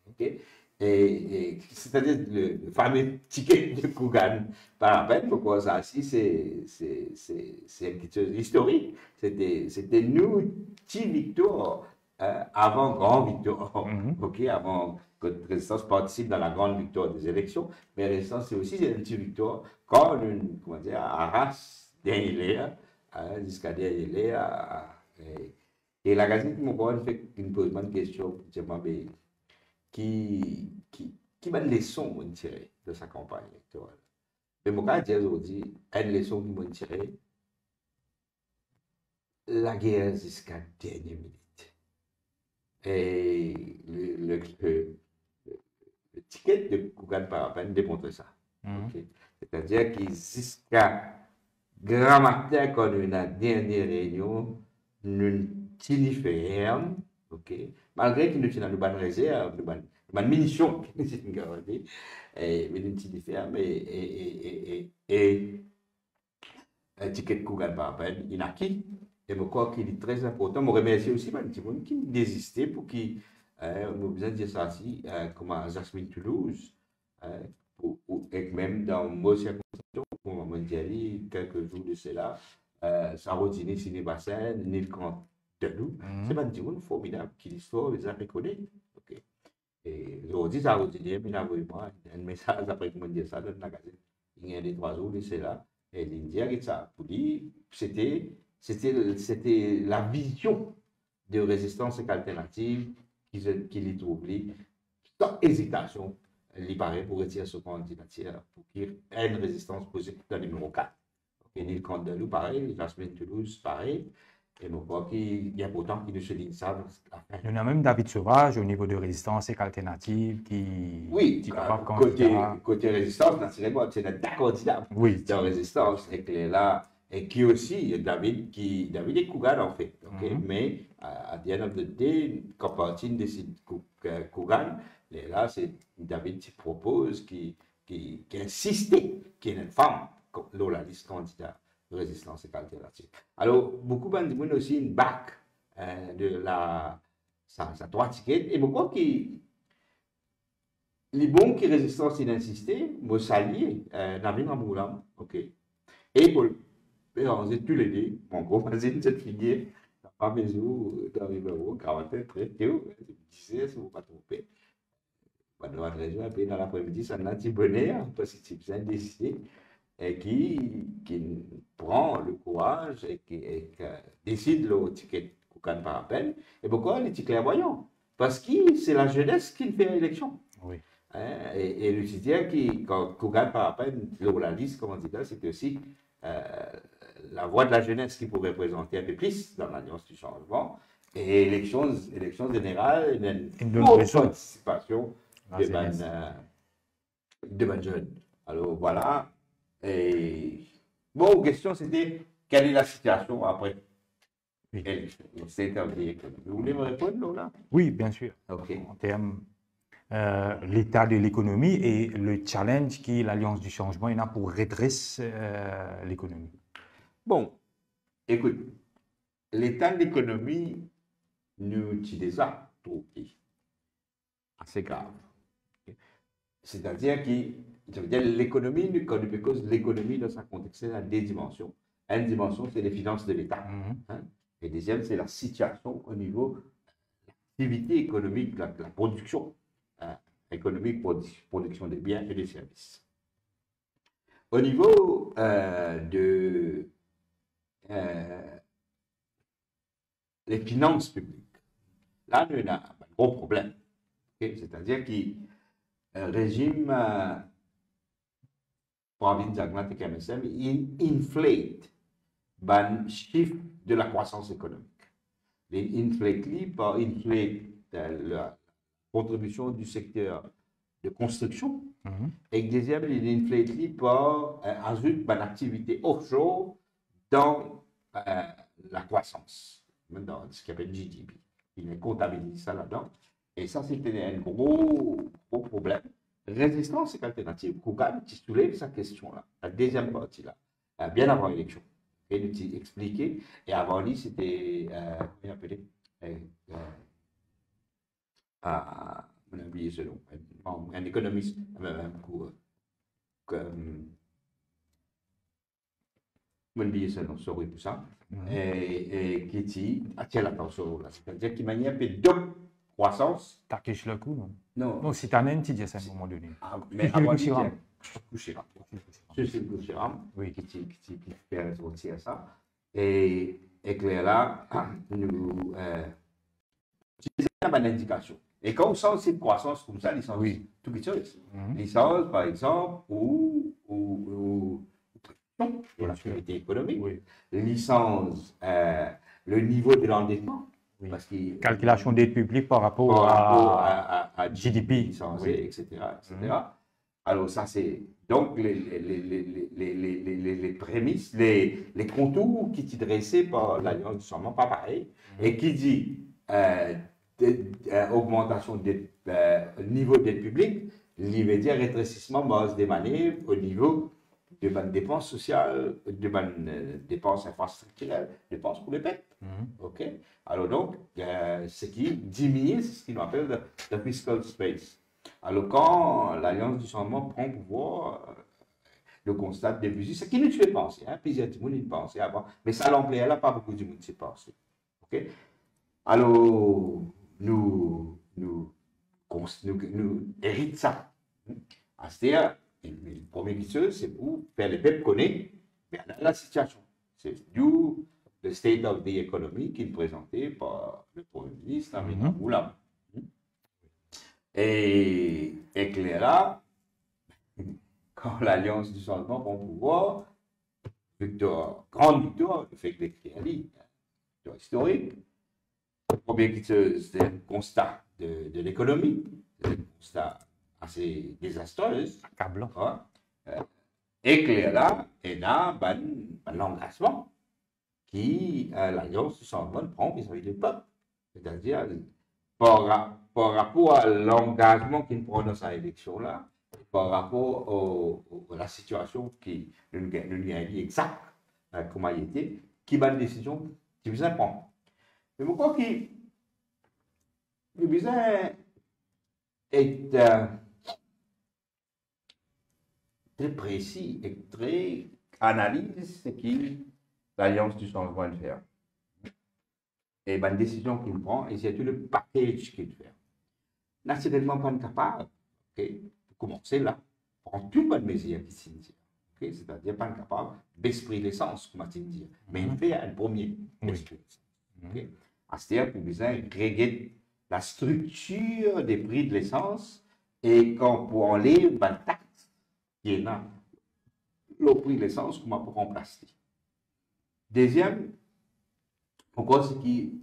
Okay? Et c'est-à-dire le fameux ticket de Kougan par rappel, pourquoi ça aussi, c'est une chose historique. C'était nous, petite victoire avant grande victoire. Okay? Avant que la résistance participe dans la grande victoire des élections, mais la résistance, c'est aussi une petite victoire quand une, comment dire, arrache derrière, jusqu'à derrière. Et la gazette, mon gars, une pose une question, qui m'a une leçon à tirer de sa campagne électorale. Mais mon gars, dire aujourd'hui, une leçon qui m'a tiré, la guerre jusqu'à la dernière minute. Et le ticket de Kougan Parapen démontre ça. Okay? C'est-à-dire que jusqu'à grand matin, quand on a la dernière réunion, nous ne faisons rien. Okay? Malgré que nous avons une bonne réserve, une bonne munition, c'est une garantie, mais nous ne faisons rien. Et un ticket de Kougan Parapen, il a acquis. Et je crois qu'il est très important. Je remercie aussi les gens qui désistaient pour qui, on a besoin de dire ça aussi, comme à Jasmine Toulouse, et même dans mon circonstance, comme on m'a dit quelques jours de cela, Sarodini Sinébassin, Nil Kant de nous, c'est des gens formidables qui l'histoire les a reconnus. Okay. Et aujourd'hui, ça a dit, puis moi, un message après que je dis ça dans le magazine. Il y a des 3 jours, c'est là. Et l'India, ça, pour dire, c'était la vision de résistance alternative qu'il y trouve, sans hésitation, il paraît pour retirer ce candidature, pour qu'il y ait une résistance positive dans le numéro 4. Et Neil Candelou, pareil, Jasmine Toulouse, pareil. Et je crois qu'il y a pourtant qui nous se disent ça. Il y en a même David Sauvage au niveau de résistance et alternative qui Oui, côté résistance, naturellement, c'est un candidat de résistance et qui est là. Et qui aussi, David est Kougan en fait. Okay? Mais à the end of the day, quand Poutine décide Kougan, là, c'est David qui propose, qui insiste, qui est une femme, dans la liste candidat de résistance et alternative. Alors, beaucoup de gens aussi une bac de sa droite et beaucoup qui les bons qui résistance et d'insister, moi s'allier, Navin Amboulam, ok. Et pour on s'est tous les deux, mon gros voisin cette filière, pas besoin d'arriver 40 très tôt, 16, si vous ne pas tromper. Pas de raison, après dans l'après-midi, ça n'a pas de bonheur, parce que c'est bien décidé, et qui prend le courage et qui décide le ticket Koukan par appel. Et pourquoi les tickets clairvoyants? Parce que c'est la jeunesse qui fait l'élection. Oui. Et le citoyen qui, quand Koukan par appel, la liste comme candidat, c'était aussi la voix de la jeunesse qui pourrait représenter un peu plus dans l'Alliance du changement. Et élections générales, une bonne participation de bonnes jeunes. Alors voilà. Et bon, question c'était quelle est la situation après l'élection? Vous voulez me répondre là? Oui, bien sûr. Okay. En termes l'état de l'économie et le challenge qui l'Alliance du changement a pour redresser l'économie. Bon, écoute, l'état de l'économie nous dit déjà trop assez grave. C'est-à-dire que l'économie, because l'économie dans sa contexte, c'est deux dimensions. Une dimension, c'est les finances de l'État. Et deuxième, c'est la situation au niveau de l'activité économique, la production économique, production des biens et des services. Au niveau les finances publiques, là, on a un gros problème. Okay? C'est-à-dire que régime Pravin Jagnnath et KMSM, il inflate le chiffre de la croissance économique. Il inflate la contribution du secteur de construction. Et deuxième, il inflate par ajoute l'activité offshore dans la croissance, dans ce qu'on appelle GDP. Il comptabilise ça là-dedans. Et ça, c'était un gros problème. Résistance et alternative. Koukan, tu soulèves cette question-là, la deuxième partie là, bien avant l'élection. Et tu expliqué. Et avant lui, c'était, comment appelé, on a oublié ce nom, un économiste, on a oublié ce nom, sorry pour ça, et qui dit, attire l'attention là, c'est-à-dire qu'il manie un peu de croissance. Takesh Lakou, non? Non. Non, c'est un enti à un moment donné. Mais avant Kouchiram. C'est Kouchiram, oui, qui fait ressortir ça. Et là, nous utilisons une indication. Et quand on sent cette croissance comme ça, licence, tout quelque chose. Licence, par exemple, ou pour l'activité économique. Licence, le niveau de l'endettement. Parce que, calculation d'aide publique par rapport à GDP, licencié, etc. Alors ça c'est donc les prémices, les contours qui sont dressés par l'Alliance du changement, pas pareil, et qui dit augmentation du niveau d'aide publique, il veut dire rétrécissement base des manœuvres au niveau de bonnes dépenses sociales, de bonnes dépenses infrastructurelles, dépenses pour les bêtes. OK? Alors donc, ce qui diminue, c'est ce qu'on appelle le fiscal space. Alors quand l'Alliance du changement prend pouvoir, le constat de début, ce qui nous fait penser, plusieurs gens y pensaient avant, mais ça l'employait là, pas beaucoup de monde s'y pensait. OK? Alors, nous nous hérite ça. C'est-à-dire, le premier qui c'est pour faire les peuples connaître la situation. C'est d'où le state of the economy qui est présenté par le Premier ministre Amin Moula. Et clair là, quand l'Alliance du changement prend pouvoir, grande victoire, le fait que l'écrire victoire historique. Le premier c'est un constat de l'économie, c'est un constat assez désastreux. Accablant. Et clair là, il y a un engagement qui l'Alliance du changement prend vis-à-vis du peuple. C'est-à-dire, par rapport à l'engagement qu'il prend dans cette élection-là, par rapport à la situation qui nous a dit exact comment il était, qui va une décision qui vous prendre. Mais pourquoi qui le besoin est très précis et très analyse ce que l'Alliance du changement de faire. Et une décision qu'il prend, et c'est tout le package qu'il fait. Naturellement, pas capable, de commencer là, prendre tout bonne mesure qui signifie. C'est-à-dire pas capable d'esprit l'essence, comme tu dis. Mais il fait un premier esprit l'essence. C'est-à-dire qu'il besoin de régler la structure des prix de l'essence et quand pour enlever une taxe qui est là, le prix de l'essence, comment pour remplacer. Deuxième, pourquoi c'est qu'il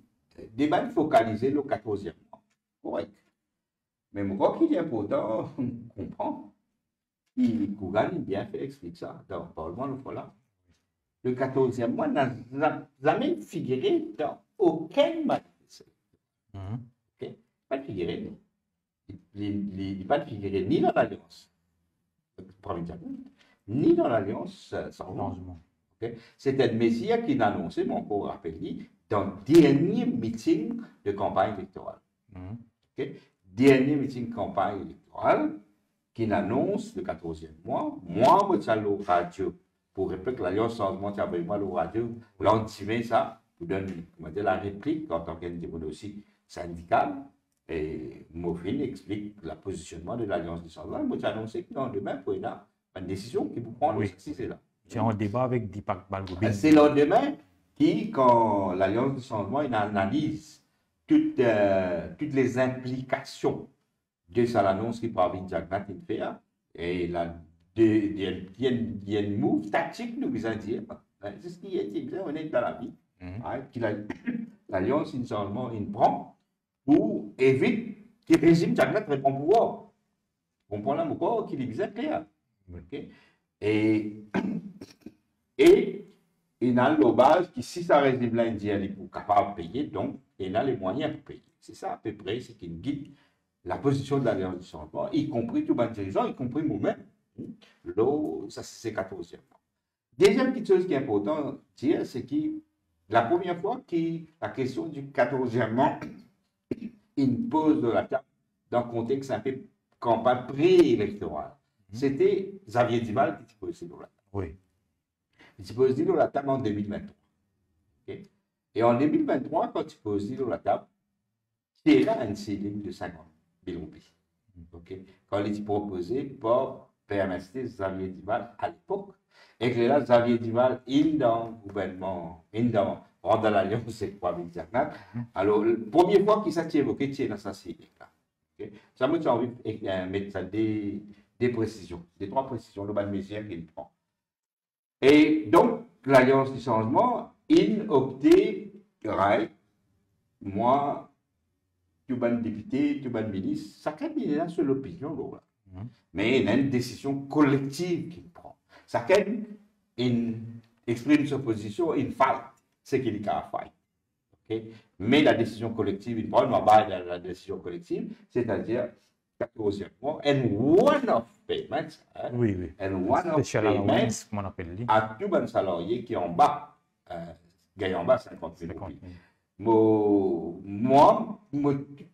débat focalisé le 14e mois. Correct. Mais pourquoi qu'il est important, on comprend. Kougan bien fait explique ça dans le Parlement le voilà. Le 14e mois n'a jamais figuré dans aucun manifeste. Pas figuré. Il n'a pas figuré ni dans l'Alliance provinciale, ni dans l'Alliance sans changement. C'était le Messie qui l'a annoncé, mon corps rappelle, dans le dernier meeting de campagne électorale. Dernier meeting de campagne électorale qui annonce le 14e mois. Moi, je suis allé au radio pour répéter que l'Alliance changement, tu moi le radio, l'antimé ça, pour donner la réplique en tant qu'individu aussi syndical. Et Mofin explique le positionnement de l'Alliance du changement. Moi, j'ai annoncé que dans demain, il y a une décision qui vous prend si c'est là. C'est un débat avec Dipak Balgobin. C'est le lendemain qui, quand l'Alliance du changement il analyse toutes les implications de cette annonce qui parvient Jagnat in faire, et il y a une move tactique, nous disons dire, c'est ce qui est bien honnête dans la vie, l'Alliance du changement il prend pour éviter que le régime Jagnat répond pouvoir. On comprend là pourquoi qu'il est bien clair. Et il a le base qui, si ça régime là, il est capable de payer, donc il a les moyens pour payer. C'est ça à peu près ce qui guide la position de l'Alliance du changement, y compris tout le dirigeant, y compris moi-même. Ça, c'est 14e. Deuxième petite chose qui est importante de dire, c'est que la première fois que la question du 14e mois, il pose de la table dans le contexte un peu campagne préélectorale. C'était Xavier Dival qui s'est posé dans la table. Oui. Il s'est posé dans la table en 2023. Et en 2023, quand il s'est posé dans la table, il y a un ceiling de 50 000 roupies. Quand il est proposé par PMST Xavier Dival à l'époque, et que là, Xavier Dival, il dans le gouvernement, il dans l'Alliance, c'est quoi, Jagnat. Alors, la première fois qu'il s'est évoqué, c'est dans sa ceiling. Ça m'a envie de mettre ça des précisions, des trois précisions, le bas de mesure qu'il prend. Et donc, l'Alliance du changement, il optait, moi, tout bon député, tout bon ministre, chacun est là sur l'opinion, mais il y a une décision collective qu'il prend. Chacun exprime sa position, il fight, ce qu'il est à fight. Mais la décision collective, il prend, la décision collective, c'est-à-dire 14e mois, and one-off payments, and one-off payments à tout bon salarié qui est en bas, gagne en bas 50 000 roupies. Moi,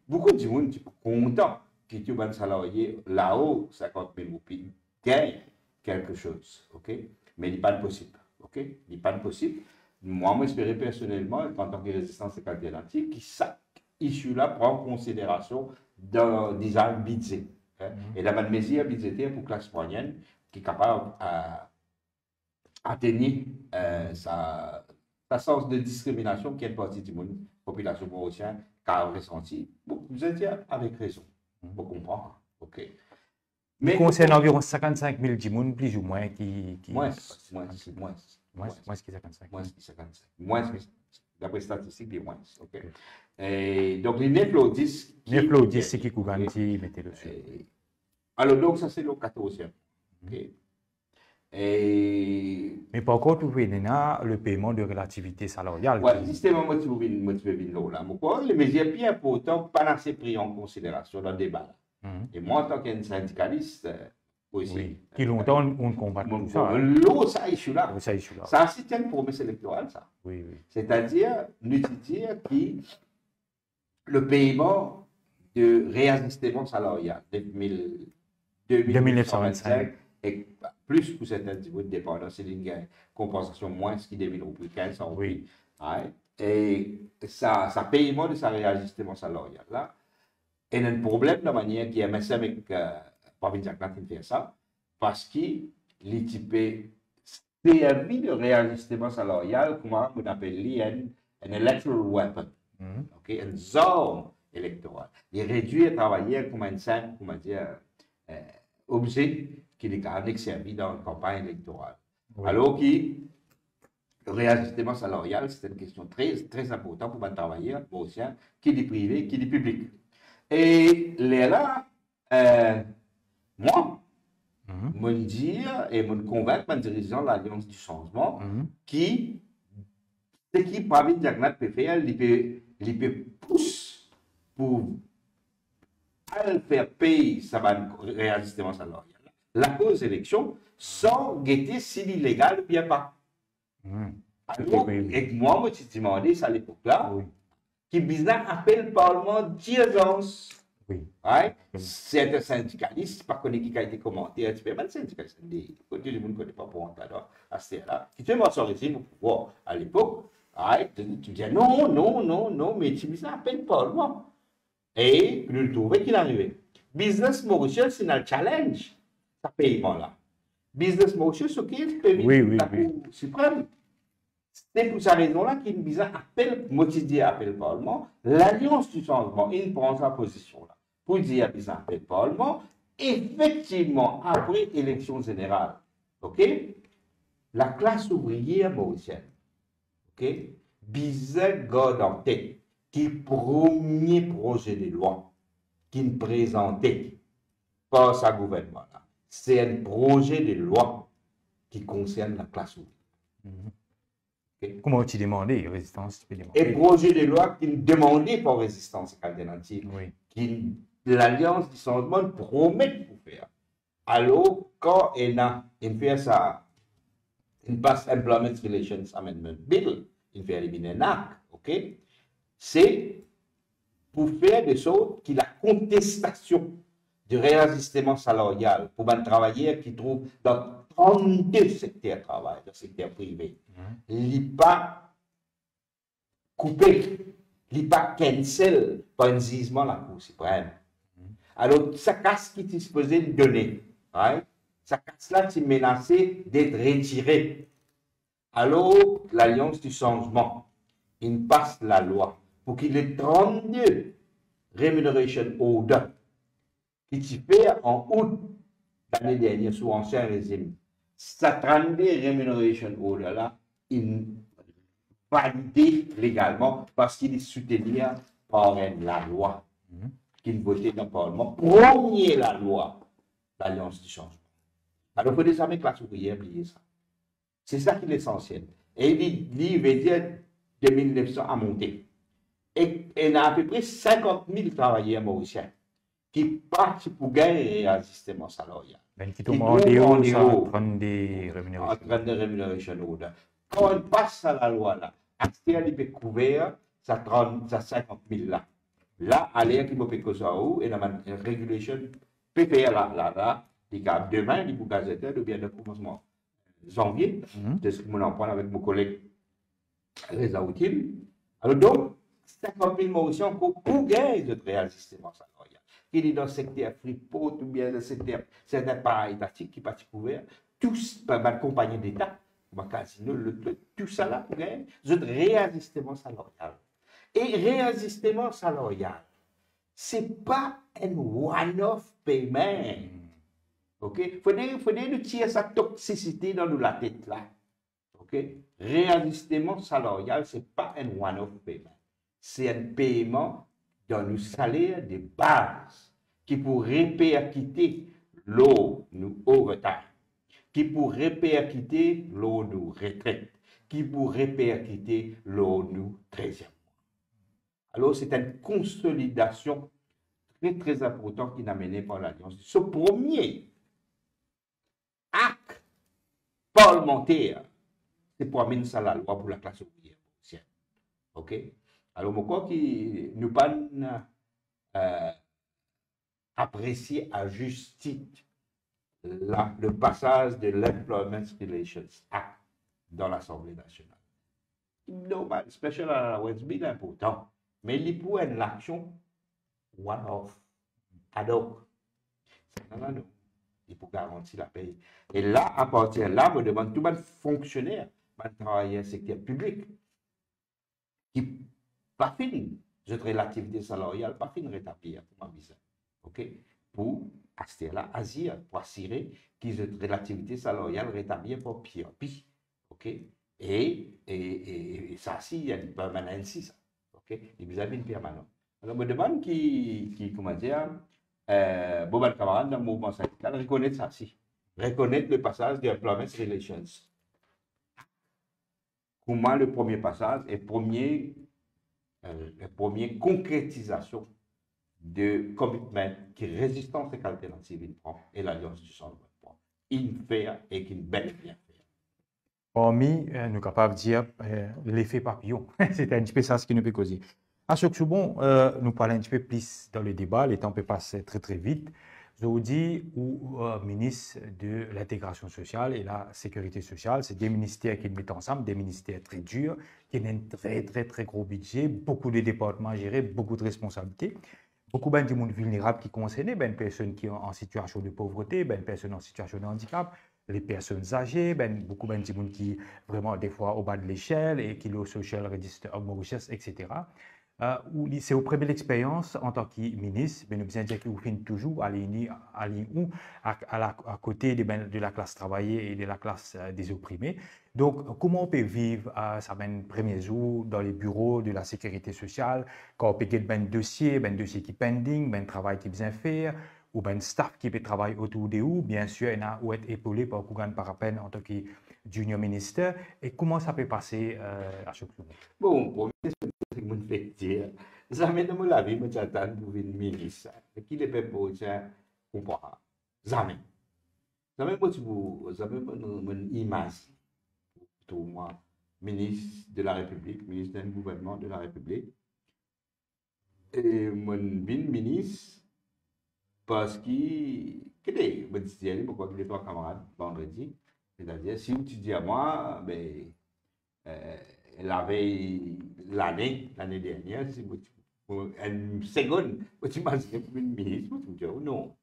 beaucoup de gens sont contents que tout bon salarié là-haut, 50 000 roupies, gagne quelque chose, mais il n'est pas possible, il n'est pas possible. Moi, j'espérais personnellement, en tant que résistance alternative, que cette issue-là prend en considération dans le design budget. Hein. Et la mesure budgétaire pour la classe moyenne qui est capable d'atteindre sa sens de discrimination qui est une partie de la population mauricienne qui a ressenti. Bon, vous êtes avec raison. Vous comprenez. OK. Mais il concerne environ 55 000 personnes, plus ou moins, qui... Moins qui 55. Moins, d'après statistiques, des moins. OK. Et donc, les néphlotis... Néphlotis, c'est qui couvre mettez le sur. Alors, donc, ça, c'est le 14e. OK. Mais par contre, vous voyez le paiement de relativité salariale. Oui, justement, motivé là. Pourquoi les mesures bien importantes, pas assez pris en considération dans le débat. Et moi, en tant qu'un syndicaliste, aussi. Oui, qui longtemps on combat tout ça. L'eau, ça issue là. Ça, c'est une promesse électorale, ça. Oui, oui. C'est-à-dire, nous dire que le paiement de réajustement salarial de 2925 et plus pour certains niveaux de dépendance, c'est une compensation moins qui devient au plus 15 ans. Oui. Ouais. Et ça paiement de sa réajustement salarial là, et un problème de la manière qui est MSM avec Pavin Jacqueline qui fait ça, parce qu'il est servi de réajustement salarial, comment on appelle un electoral weapon, okay? Une zone électorale. Il réduit le travailleur comme un simple, comment dire, objet qui est servi dans la campagne électorale. Oui. Alors que le réajustement salarial, c'est une question très, très importante pour un travailleur mauricien, qui est privé, qui est public. Et là, moi, me dire et me convaincre, mon dirigeant de l'Alliance du changement, qui, ce qui, Pavin Jacqueline peut faire, il peut pousser pour faire payer sa réajustement salarial. La cause élection sans guetter s'il est illégal ou bien pas. Alors, et moi, je me suis demandé ça à l'époque-là, qui business appelle le Parlement d'urgence. Oui. Ouais? C'est un syndicaliste, pas connu qui a été commenté, tu peux même syndicaliste, des côtés du monde ne connaît pas pour entrer à ce là qui te m'a sorti pour pouvoir à l'époque, tu dis non, mais tu business appelle le Parlement. Et nous trouvons qu'il arrivait. Business Mauritius, c'est un challenge. Ce paiement-là. Business Mauritius, ok, la Cour suprême. C'est pour cette raison-là qu'il appelle le Parlement, l'Alliance du changement, il prend sa position-là. Pour dire qu'il appelle le Parlement, effectivement, après élection générale, ok, la classe ouvrière mauricienne, ok, bizarre garde en tête, qui premier projet de loi qu'il présentait par sa gouvernement. C'est un projet de loi qui concerne la classe ouvrière. Okay. Comment tu demandais résistance? Et projet de loi qui demandait pour résistance alternative, qui l'Alliance du changement promet de faire. Alors, quand il fait ça, il passe Employment Relations Amendment Bill, il fait éliminer un acte, ok? C'est pour faire des choses qui la contestation du réajustement salarial pour un travailleur qui trouve dans 32 secteurs de travail, dans le secteur privé. Il n'est pas coupé, il n'est pas cancel par un jugement de la Cour suprême. Alors, ça casse qui est supposé donner. Ça casse là qui est menacé d'être retiré. Alors, l'Alliance du changement, il passe la loi pour qu'il ait 32 Remuneration Order qui s'y fait en août l'année dernière sous ancien régime. Ça 32 Remuneration Order là, il validé légalement parce qu'il est soutenu par la loi qu'il votait dans le Parlement. Premier la loi, l'Alliance du changement. Alors, il faut désormais que la ouvrière oublier ça. C'est ça qui est essentiel. Et il veut dire de 1900 à monter. Et il y a à peu près 50 000 travailleurs mauriciens qui partent pour gagner un système salarial. Qui tombent en dehors, 32 Remuneration Order. Quand on passe à la loi là, Axel il peut couvrir ça 50 000 là. Là, aller qui me peut que ça ou et la régulation peut faire là, demain, il faut gazeter ou bien de commencement janvier, c'est ce que je en parle avec mon collègue Reza Outil. Alors donc, 50 000 Mauriciens pour gagner de réajustement salarial. qu'il est dans le secteur fripot ou bien dans le secteur certains para-étatiques qui partent couvert, tous par ma compagnie d'État, ma casino, tout ça là pour gagner, c'est réajustement salarial. Et réajustement salarial, c'est pas un one-off paiement. OK? Faudrait nous tirer sa toxicité dans la tête là. OK? Réajustement salarial, c'est pas un one-off paiement. C'est un paiement dans le salaire de base qui pourrait répercuter l'eau nous au retard, qui pourrait répercuter l'eau nous retraite, qui pourrait répercuter l'eau nous 13e. Alors, c'est une consolidation très, très importante qui n'a mené par l'Alliance. Ce premier acte parlementaire, c'est pour amener ça à la loi pour la classe ouvrière. OK? Alors, je crois que nous pas apprécier à juste titre le passage de l'Employment Relations Act dans l'Assemblée nationale. Normal, special allowance, bien important, mais il pour une action one-off, ad hoc. Non. Il faut garantir la paye. Et là, à partir de là, je demande tout le monde fonctionnaire, travailler dans le secteur public, qui pas fini, cette relativité salariale, pas fini rétablir pour ma visa. OK? Pour acheter là, asile, pour assurer que cette relativité salariale rétablie pour pire. OK? Et ça, si, il y a une permanence, ça. OK? Il y a une permanence. Alors, je me demande qui comment dire, Boban camarade dans le mouvement syndical, reconnaître ça, si. Reconnaître le passage de Employment Relations. Comment le premier passage est la première concrétisation de commitment qui résistance et alternative il prend et l'Alliance du changement prend. Il fait et qu'il bel bien faire. Parmi, nous sommes capables de dire l'effet papillon. C'est un petit peu ça ce qui nous peut causer. À ce que bon, nous parlons un petit peu plus dans le débat, le temps peut passer très très vite. Je vous dis au ministre de l'intégration sociale et la sécurité sociale, c'est des ministères qui mettent ensemble, des ministères très durs, qui ont un très très très gros budget, beaucoup de départements à gérer, beaucoup de responsabilités. Beaucoup de monde vulnérable qui concernent, ben personnes qui sont en situation de pauvreté, ben personnes en situation de handicap, les personnes âgées, ben beaucoup de monde qui vraiment des fois au bas de l'échelle et qui le social register of Mauritius, etc. C'est au premier l'expérience en tant que ministre, ben nous besoin dire que vous finissez toujours à côté de la classe travaillée et de la classe des opprimés. Donc, comment on peut vivre ça ben premier jour dans les bureaux de la sécurité sociale, quand on peut get ben dossier qui pending, ben travail qui besoin faire, ou ben staff qui peut travailler autour de vous, bien sûr, il y a ou être épaulé par Kougan Parapen en tant que junior minister. Et comment ça peut passer à chaque fois? Bon, pour moi, c'est mon fait dire. Jamais dans la vie, je j'attends pour une ministre. Qui ne peut pas dire comprendre. Jamais. Jamais, mon image. Pour moi, ministre de la République, ministre d'un gouvernement de la République. Et mon ministre, parce qu'il me disait, pourquoi les trois camarades vendredi, c'est-à-dire, si tu dis à moi, ben, elle avait l'année dernière, si une seconde, tu m'as dit une ministre, tu me dis, oh non.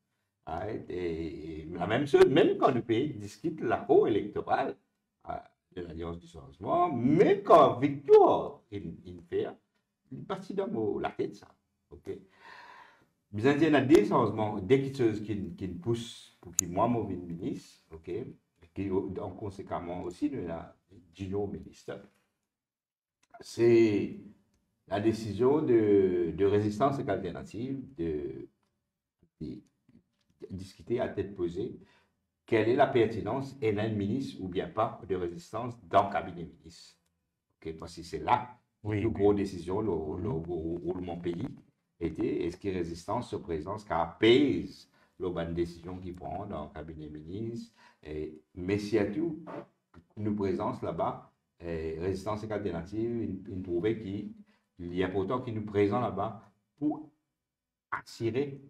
Et la même chose, même quand le pays discute l'accord électoral de l'Alliance du changement, même quand Victor il fait, il partit dans la tête, ça. OK? Bien, il y a des changements, des choses qui poussent pour que moi, je ministre, OK? Qui, en conséquemment aussi, de la junior ministre. C'est la décision de résistance alternative de discuter à tête posée quelle est la pertinence et d'un ministre ou bien pas de résistance dans le cabinet ministre. Okay? Parce que c'est là une grosse décision où mon pays était, est-ce que résistance se présente, car pèse la bonne décision qu'il prend dans le cabinet ministre, mais surtout, nous présence là-bas, résistance alternative, il trouvait qu'il y a pourtant qui nous présente là-bas pour assurer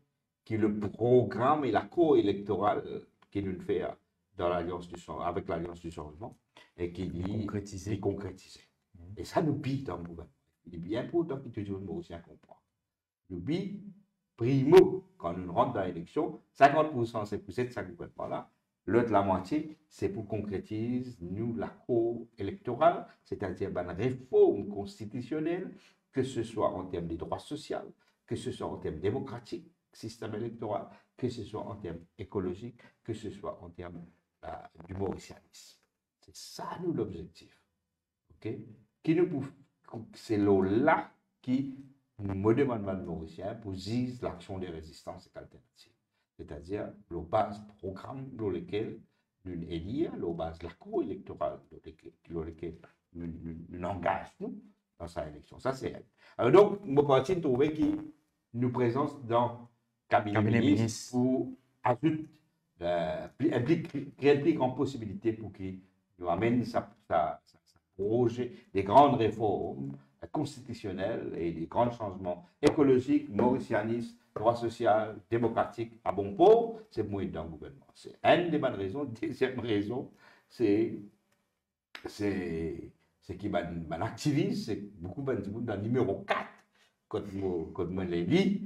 que le programme et la cour électorale qu'il nous fait dans avec l'Alliance du changement et qu'il est concrétisé. Et ça nous bille dans le gouvernement. Il est bien important que toujours le Mauricien comprend. Nous bille primo, quand nous rentrons dans l'élection, 50% c'est pour cette gouvernement-là. L'autre, la moitié, c'est pour concrétiser, nous, la cour électorale, c'est-à-dire une réforme constitutionnelle, que ce soit en termes de droits sociaux, que ce soit en termes démocratiques, système électoral, que ce soit en termes écologiques, que ce soit en termes du mauricianisme. C'est ça, nous, l'objectif. OK? C'est là qui nous demande le mauricien pour dire l'action de résistance alternatives. C'est-à-dire le base programme dans lequel nous élisons, le base la cour électorale dans lequel nous engageons dans sa élection. Ça, c'est elle. Alors donc, mon parti trouvé qui nous présente dans le cabinet ministre pour ajouter créer plus grande possibilité pour qu'il nous amène sa projet des grandes réformes constitutionnelles et des grands changements écologiques, mauricianistes, droit social, démocratique à bon port, c'est pour être dans le gouvernement. C'est une des bonnes raisons. Deuxième raison, c'est qui m'a activiste, c'est beaucoup de gens dans le numéro 4, quand moi l'ai dit,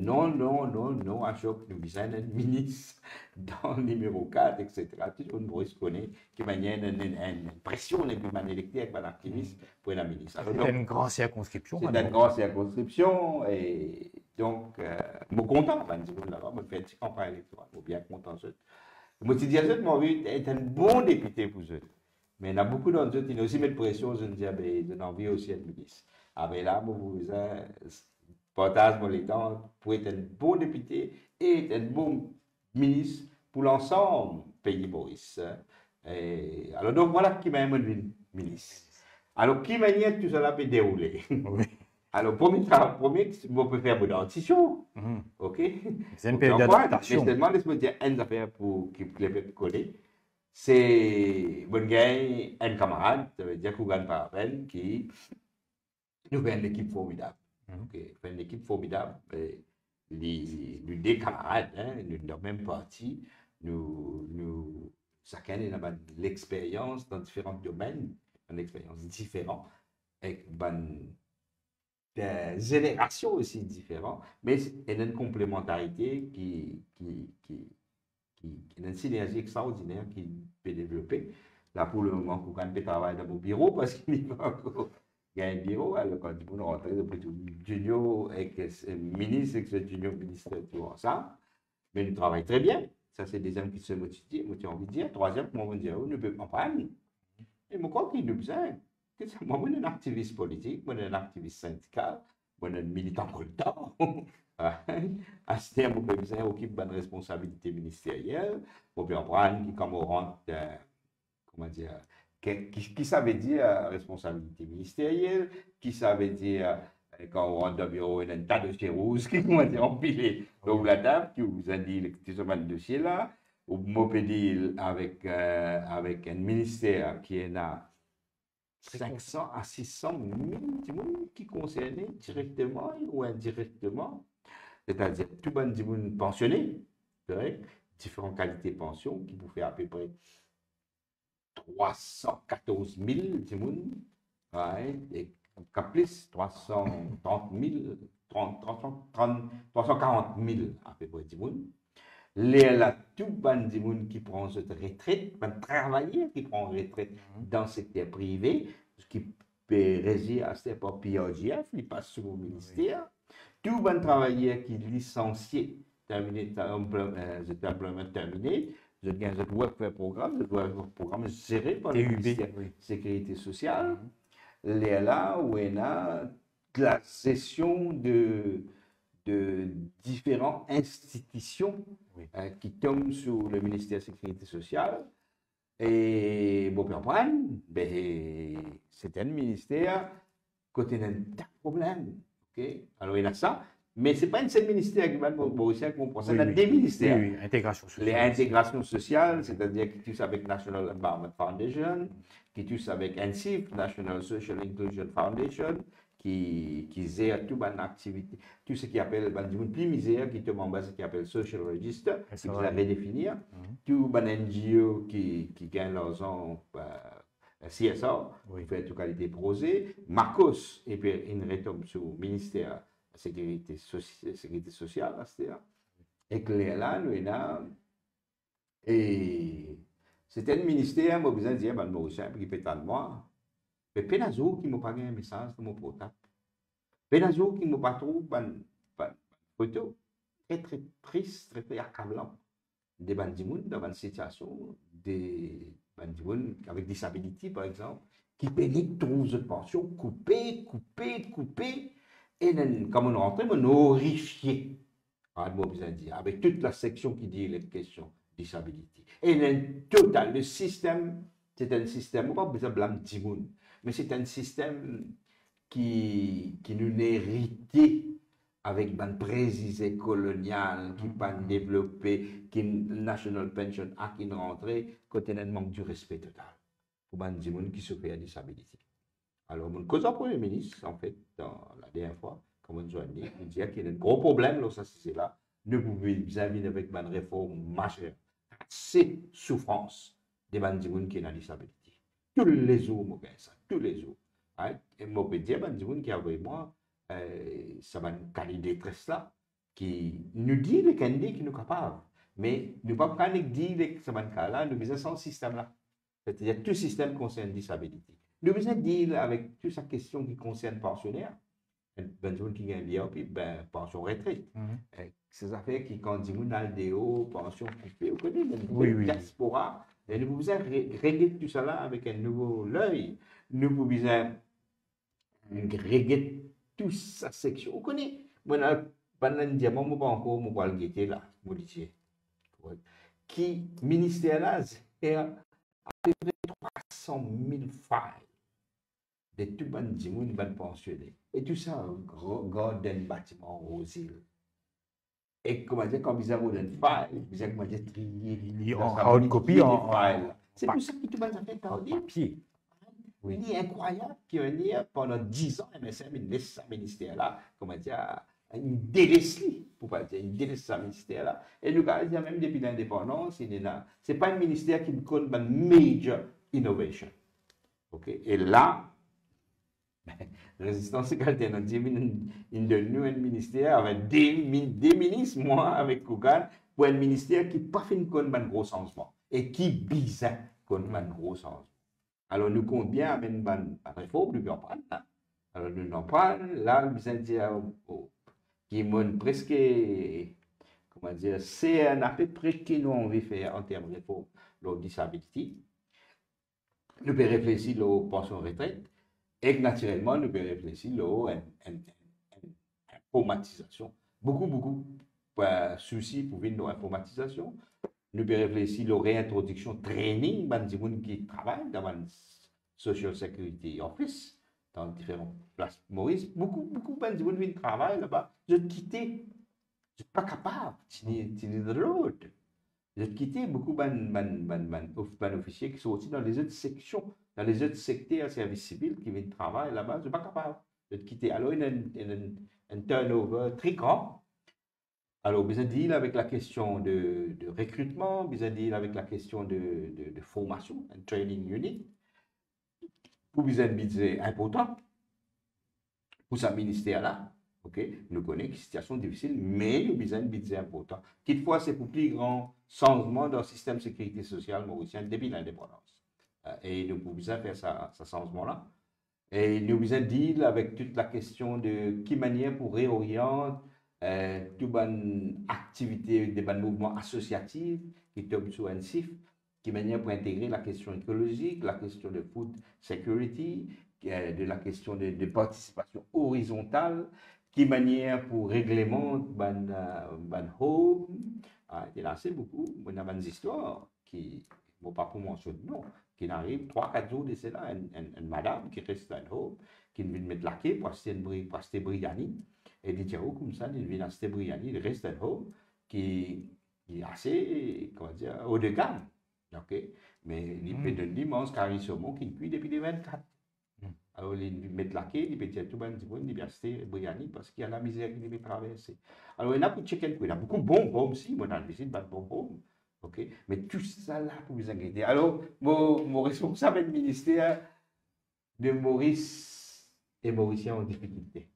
non, à choc, nous visons un ministre dans le numéro 4, etc. Tout le monde connaît qui m'a une pression, et puis m'a électé avec un activiste pour un ministre. C'est une grande circonscription. C'est une grande circonscription, et donc, je suis content, je fais une campagne électorale, je suis bien content. Je me dis, je est un bon député pour eux. Mais il y a beaucoup d'entre eux qui ont aussi mis de pression, je me dis, je envie aussi être ministre. Ah, mais là, je vous partage mon temps pour être un bon député et un bon ministre pour l'ensemble du pays Maurice. Alors, donc, voilà qui m'a amené ministre. Alors, qui manière tout cela peut dérouler? Oui. Alors, premier, je peux faire mon dentition. OK? C'est une période d'adaptation. Mais seulement, laisse-moi dire une affaire pour que les gens connaissent. C'est un camarade, ça veut dire Kougan Parapen, qui nous fait une équipe formidable. Okay. Fait une équipe formidable. Les deux camarades, nous dans la même partie, chacun a l'expérience dans différents domaines, une expérience différente, avec des générations aussi différentes, mais il y a une complémentarité qui une synergie extraordinaire qui peut développer. Là, pour le moment, Koukan peut travailler dans mon bureau parce qu'il va encore gagner un bureau. Alors, quand on rentre depuis tout junior avec ministre, avec le junior ministre, tout ensemble. Mais nous travaillons très bien. Ça, c'est des hommes qui se motivent, moi, j'ai envie de dire. Troisième, moi, on va dire, on ne peut pas prendre. Et moi, quand il nous besoin, moi, je suis un activiste politique, moi, je suis un activiste syndical, moi, je suis un militant pour le temps. À ce terme, on besoin occupe une responsabilité ministérielle. On peut apprendre comme on rentre, comment dire, qui ça veut dire responsabilité ministérielle, qui ça veut dire quand on rentre dans le bureau, il y a un tas de dossiers rouges qui vont être empilés dans la table, qui vous a dit que ce dossier là, ou on peut dire avec un ministère qui est là 500 à 600 000 qui concernent directement ou indirectement. C'est-à-dire tout le monde pensionné, différentes qualités de pension qui vous fait à peu près 314 000 et plus 330 000, 340 000 à peu près de monde. Là, tout le monde qui prend cette retraite, travailler qui prend retraite dans le secteur privé, ce qui peut résider à ce par PRGF, il passe sur le ministère. Tout bon travailleur qui est licencié, terminé, terminé, je gagne le work programme, le programme géré par le ministère de la Sécurité sociale. Là où on a la gestion de différentes institutions qui tombent sur le ministère de la Sécurité sociale. Et bon, c'est un ministère côté d'un problème. Okay? Alors, il y a ça, mais ce n'est pas un seul ministère qui va Mauricien qu'on pense. Il y a des ministères. Oui, intégration sociale. Les intégrations sociales, c'est-à-dire qui touchent avec National Environment Foundation, qui touchent avec NCIF, National Social Inclusion Foundation, qui gère toute une activité, tout ce qui appelle, plus misère, qui tombe en bas, ce qui appelle Social Register, qui va redéfinir, tout un NGO qui gagne l'argent. CSR, qui fait toute qualité de projet, Marcos, et puis il retombe sur le ministère sécurité sociale, c'est-à-dire. Et que là, nous, et c'était un ministère, moi, besoin de dire, ben, Mauricien, qui peut être moi. Mais Pénazo qui m'a pas un message de mon portable. Pénazo qui m'a pas trouvé une photo très, très triste, très, très accablant des bandits dans une situation, des bandits avec disabilité, par exemple, qui pénètrent tous de pension, coupés, et comme on rentre, on est horrifié. Avec toute la section qui dit les questions disabilité. Et le total, le système, c'est un système, on ne va pas besoin de blâmer Timoun, mais c'est un système qui nous est hérité avec une précisé coloniale qui pas développé, qui National Pension Act qui rentré, côté un manque du respect total pour les gens qui souffrent de disabilité. Alors, mon cause au Premier ministre, en fait, dans la dernière fois, comme on a dit, il dit qu'il y a un gros problème, là, ça c'est là, nous pouvons venir avec une réforme majeure. C'est souffrance des gens qui ont une disabilité. Tous les jours, ça, tous les jours. Et moi, je peux dire, les gens qui ont vraiment ça va une qualité de détresse là, qui nous dit les candidats qui nous sont capables. Mais nous ne pouvons pas dire que ça va une cas là, nous besoin sans système là. C'est-à-dire tout système concerne la disabilité. Nous besoin dire avec toute cette question qui concerne pensionnaires, ben gens qui gagnent bien, puis ben pension retraite. Ces affaires qui quand on a des hauts, pension coupée, vous connaissez, la diaspora, et nous besoin régler tout ça là avec un nouveau œil. Nous besoin régler toute sa section. Vous connaissez, moi, pendant un diamant, je ne pas encore, je vais le guetter là, je dis. Qui, ministère là, c'est à peu près 300 000 failles de tout le monde qui est pensionné. Et tout ça, regarde un bâtiment aux îles. Et comment dire, quand vous avez une faille, vous avez comment dire, trier. En hard copy, c'est pour ça que tout le monde a fait en papier. Oui. Il est incroyable qu'il y ait pendant 10 ans, un ministère-là, comment dire, une délaissée, pour pas dire, une délaissée ce ministère-là. Et nous, même depuis l'indépendance, ce n'est pas un ministère qui compte une major innovation. Okay? Et là, Résistance égalité, on dit, il donne un ministère avec des ministres, moi, avec Kougan, pour un ministère qui n'a pas fait un gros changement et qui bizarre comme un gros changement. Alors, nous comptons bien avec une réforme, nous en parlons. Alors, nous en parlons, là, nous allons dire, qui est presque, comment dire, c'est à peu près ce que nous avons faire en termes de réforme, de disabilité. Nous pouvons réfléchir aux pensions retraite et naturellement, nous pouvons réfléchir à l'informatisation. Beaucoup de soucis pour venir dans l'informatisation. Nous pouvons réfléchir à la réintroduction training des gens qui travaillent dans le Social Security Office, dans différentes places Maurice. Beaucoup de gens qui travaillent là-bas. Je quitté, je ne suis pas capable de l'autre. Je quitté beaucoup d'officiers qui sont aussi dans les autres sections, dans les autres secteurs services civils qui viennent travailler là-bas. Je ne suis pas capable de quitter. Alors, il y a un turnover très grand. Alors, vous avez dit avec la question de recrutement, vous avez dit avec la question de formation, un training unit. Vous avez un budget important pour ce ministère-là. Okay? Nous connaissons une situation difficile, mais nous avons un budget important. Toutefois, c'est pour plus grand changement dans le système de sécurité sociale mauricien depuis l'indépendance. Et nous pouvons faire ce changement-là. Et nous avons dit avec toute la question de quelle manière pour réorienter toute bonne activité, des bons mouvements associatifs qui tombent sur un CIF, qui manière pour intégrer la question écologique, la question de food security, de la question de participation horizontale, qui manière pour réglement ban home. Il y a assez beaucoup, on a des histoires qui, bon, pas pour mentionner, non, qui n'arrive 3-4 jours de cela, une madame qui reste dans home, qui vient mettre la quai pour acheter Briani. Et des tiens comme ça, il vient acheter Briani, il reste dans home, qui est assez, comment dire, haut de gamme. Okay? Mais il peut donner l'immense carissement qui cuit depuis les 24. Alors, ils mettent la quai, ils peuvent tout le monde, ils peuvent acheter Briani parce qu'il y a la misère qui peut traverser. Alors, il y a beaucoup de chicken, il y a beaucoup de bonbons aussi, moi, dans le visite, pas de bonbons. Okay? Mais tout ça là pour vous inquiéter. Alors, mon responsable du ministère de Maurice et Mauricien en difficulté.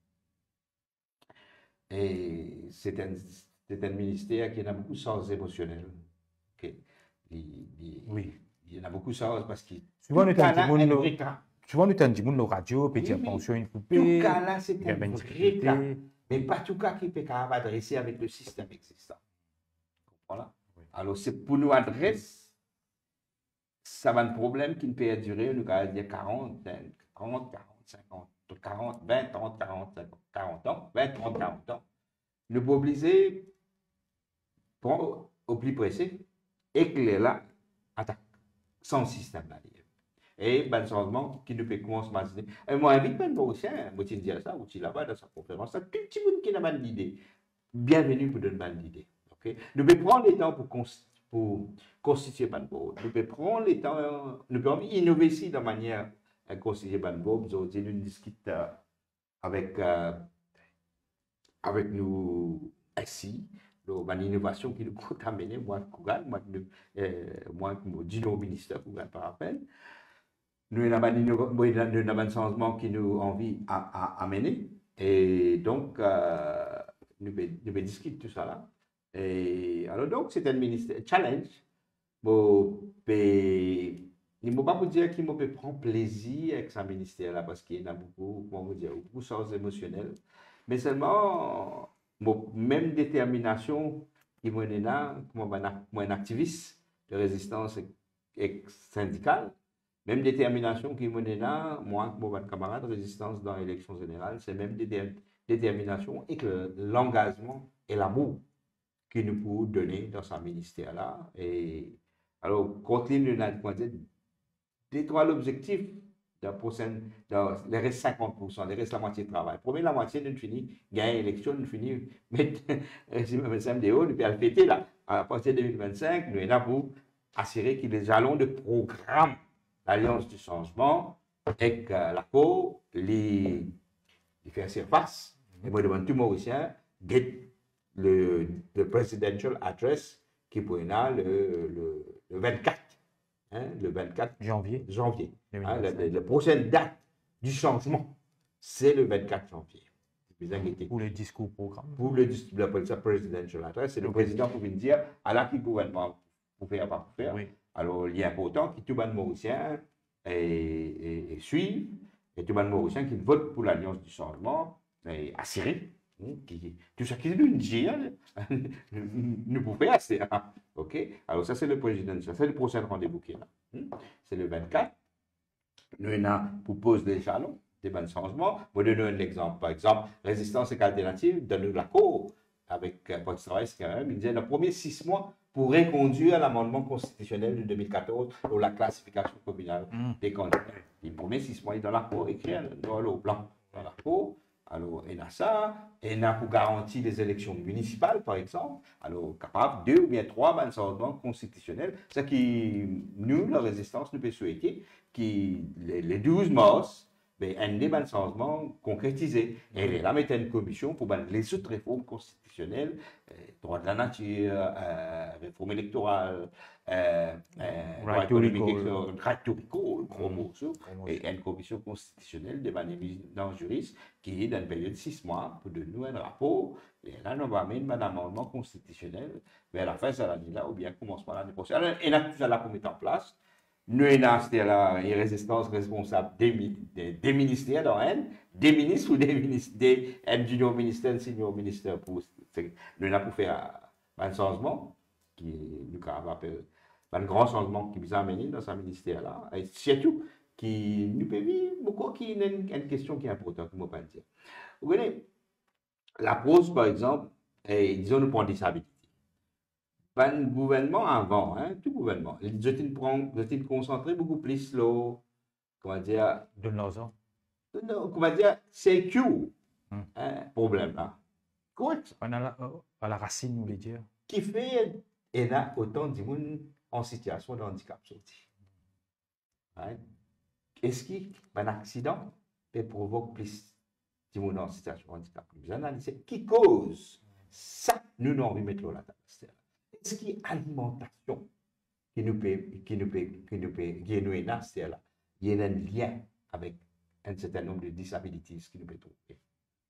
Et c'est un ministère qui a beaucoup de sens émotionnel. Ok. Oui. Il y en a beaucoup de sens parce que Souvent, tout nous cas t'en là, un disons, vrai cas. souvent, nous t'en disons, nos radios, Oui, petit oui. pension, une Tout cas poupée, là, c'est il y a un une vrai cas. difficulté. Mais pas tout cas qui peut adresser avec le système existant. Voilà. Oui. Alors, c'est pour nous adresser, ça va un problème qui ne peut durer, nous allons dire 40, 30, 40, 50, 40, 20, 30, 40, 50, 40 ans, 20, 30, 40 ans. Nous pouvons obliger au plus pressé et que là, attaque sans système là. Et ben changement qui ne peut commencer à se dire. Et moi, invite même aussi, moi, tu dis ça, ou tu là-bas dans sa conférence, ça, tout petit monde qui n'a pas d'idée. Bienvenue pour donner une idée. Ok? Nous pouvons prendre le temps pour constituer Banbo. Nous pouvons prendre le temps, nous pouvons innover ici de manière à constituer Banbo. Nous discutons avec, avec nous ici, une innovation qui nous compte amener, moi, Kougan, moi, Dino ministère, Kougan par rappel. Nous avons un changement qui nous envie à mener. Et donc, nous devons discuter de tout ça là. Et alors, donc, c'est un ministère, challenge. Bon, il ne faut pas vous dire qu'il me prend plaisir avec ce ministère-là parce qu'il y a beaucoup, comment vous dire, beaucoup de choses émotionnelles. Mais seulement, bon, même détermination, qui m'a là, comme un activiste de résistance syndicale, même détermination qui m'a là, moi, comme un camarade de résistance dans l'élection générale, c'est même détermination et que l'engagement et l'amour qu'il nous peut donner dans ce ministère-là. Et alors, continue des trois l'objectif dans les restes 50%, les restes la moitié de travail. Premier, la moitié, nous finit, gagner l'élection, nous finit, mettre, si nous mettons MDO, nous pouvons le fêter là. À partir de 2025, nous sommes là pour assurer que les jalons de programme l'Alliance du changement et que la Cour les faire surface. Et moi, devant tout Mauricien, get le presidential address qui pourrait là le 24. Hein, le 24 Janvier. Hein, la prochaine date du changement, c'est le 24 janvier. Pour le discours programme. Pour le presidential address, c'est le président pour venir dire à la qui gouvernement pour faire, pas pour faire. Oui. Alors, il est important que tout le monde mauricien suive, et tout le monde mauricien qui vote pour l'Alliance du changement, et assuré. Tout ça qui nous dit, nous pouvons faire assez. OK? Alors, ça, c'est le président, ça, c'est le prochain rendez-vous qui est là. C'est le 24. Nous avons proposé des jalons, des bons changements. Je vais donner un exemple. Par exemple, résistance et alternative, donne la Cour, avec votre travail, c'est quand même, il disait, le premier 6 mois pour reconduire l'amendement constitutionnel de 2014 pour la classification communale des candidats. Les premiers 6 mois, il est dans la Cour, écrit dans le blanc, dans la Cour. Alors, il y a ça, il y a pour garantir les élections municipales, par exemple, alors capable 2 ou bien 3 changements constitutionnels, ce qui, nous, la résistance, nous peut souhaiter, qui les 12 mars, mais un des changements concrétisés. Et là, mettre une commission pour les autres réformes constitutionnelles, droit de la nature, réforme électorale, Right to recall, gros morceau, et une commission constitutionnelle de dans juriste qui est dans une période de 6 mois pour de nous un rapport. Et là, nous va mettre un amendement constitutionnel vers la fin de l'année là, ou bien commencement de l'année prochaine. Alors, et là, tout ça là pour mettre en place. Nous avons une résistance responsable des ministères dans elle, des ministres ou des ministres, des junior ministères, senior ministères, nous avons pour faire un changement qui nous appelle un grand changement qui nous a amené dans ce ministère-là, et surtout qui nous permet beaucoup, qui est une question qui est importante, comment pas dire. Vous voyez, la pause, par exemple, disons, nous prenons des disabilité. Pas un gouvernement avant, hein, tout gouvernement. Ils étaient concentrés beaucoup plus sur, comment dire, de nos ans. Comment dire, c'est problème là. Correct. On a à la racine, nous voulons dire. Qui fait, il y a autant de monde en situation de handicap sorti. Right? Est-ce qu'un accident peut provoquer plus de monde en situation de handicap? Nous analysons qui cause ça, nous n'avons pas mettre là. Ce qui est alimentation qui nous est là, il y a un lien avec un certain nombre de disabilités qui nous peut trouver.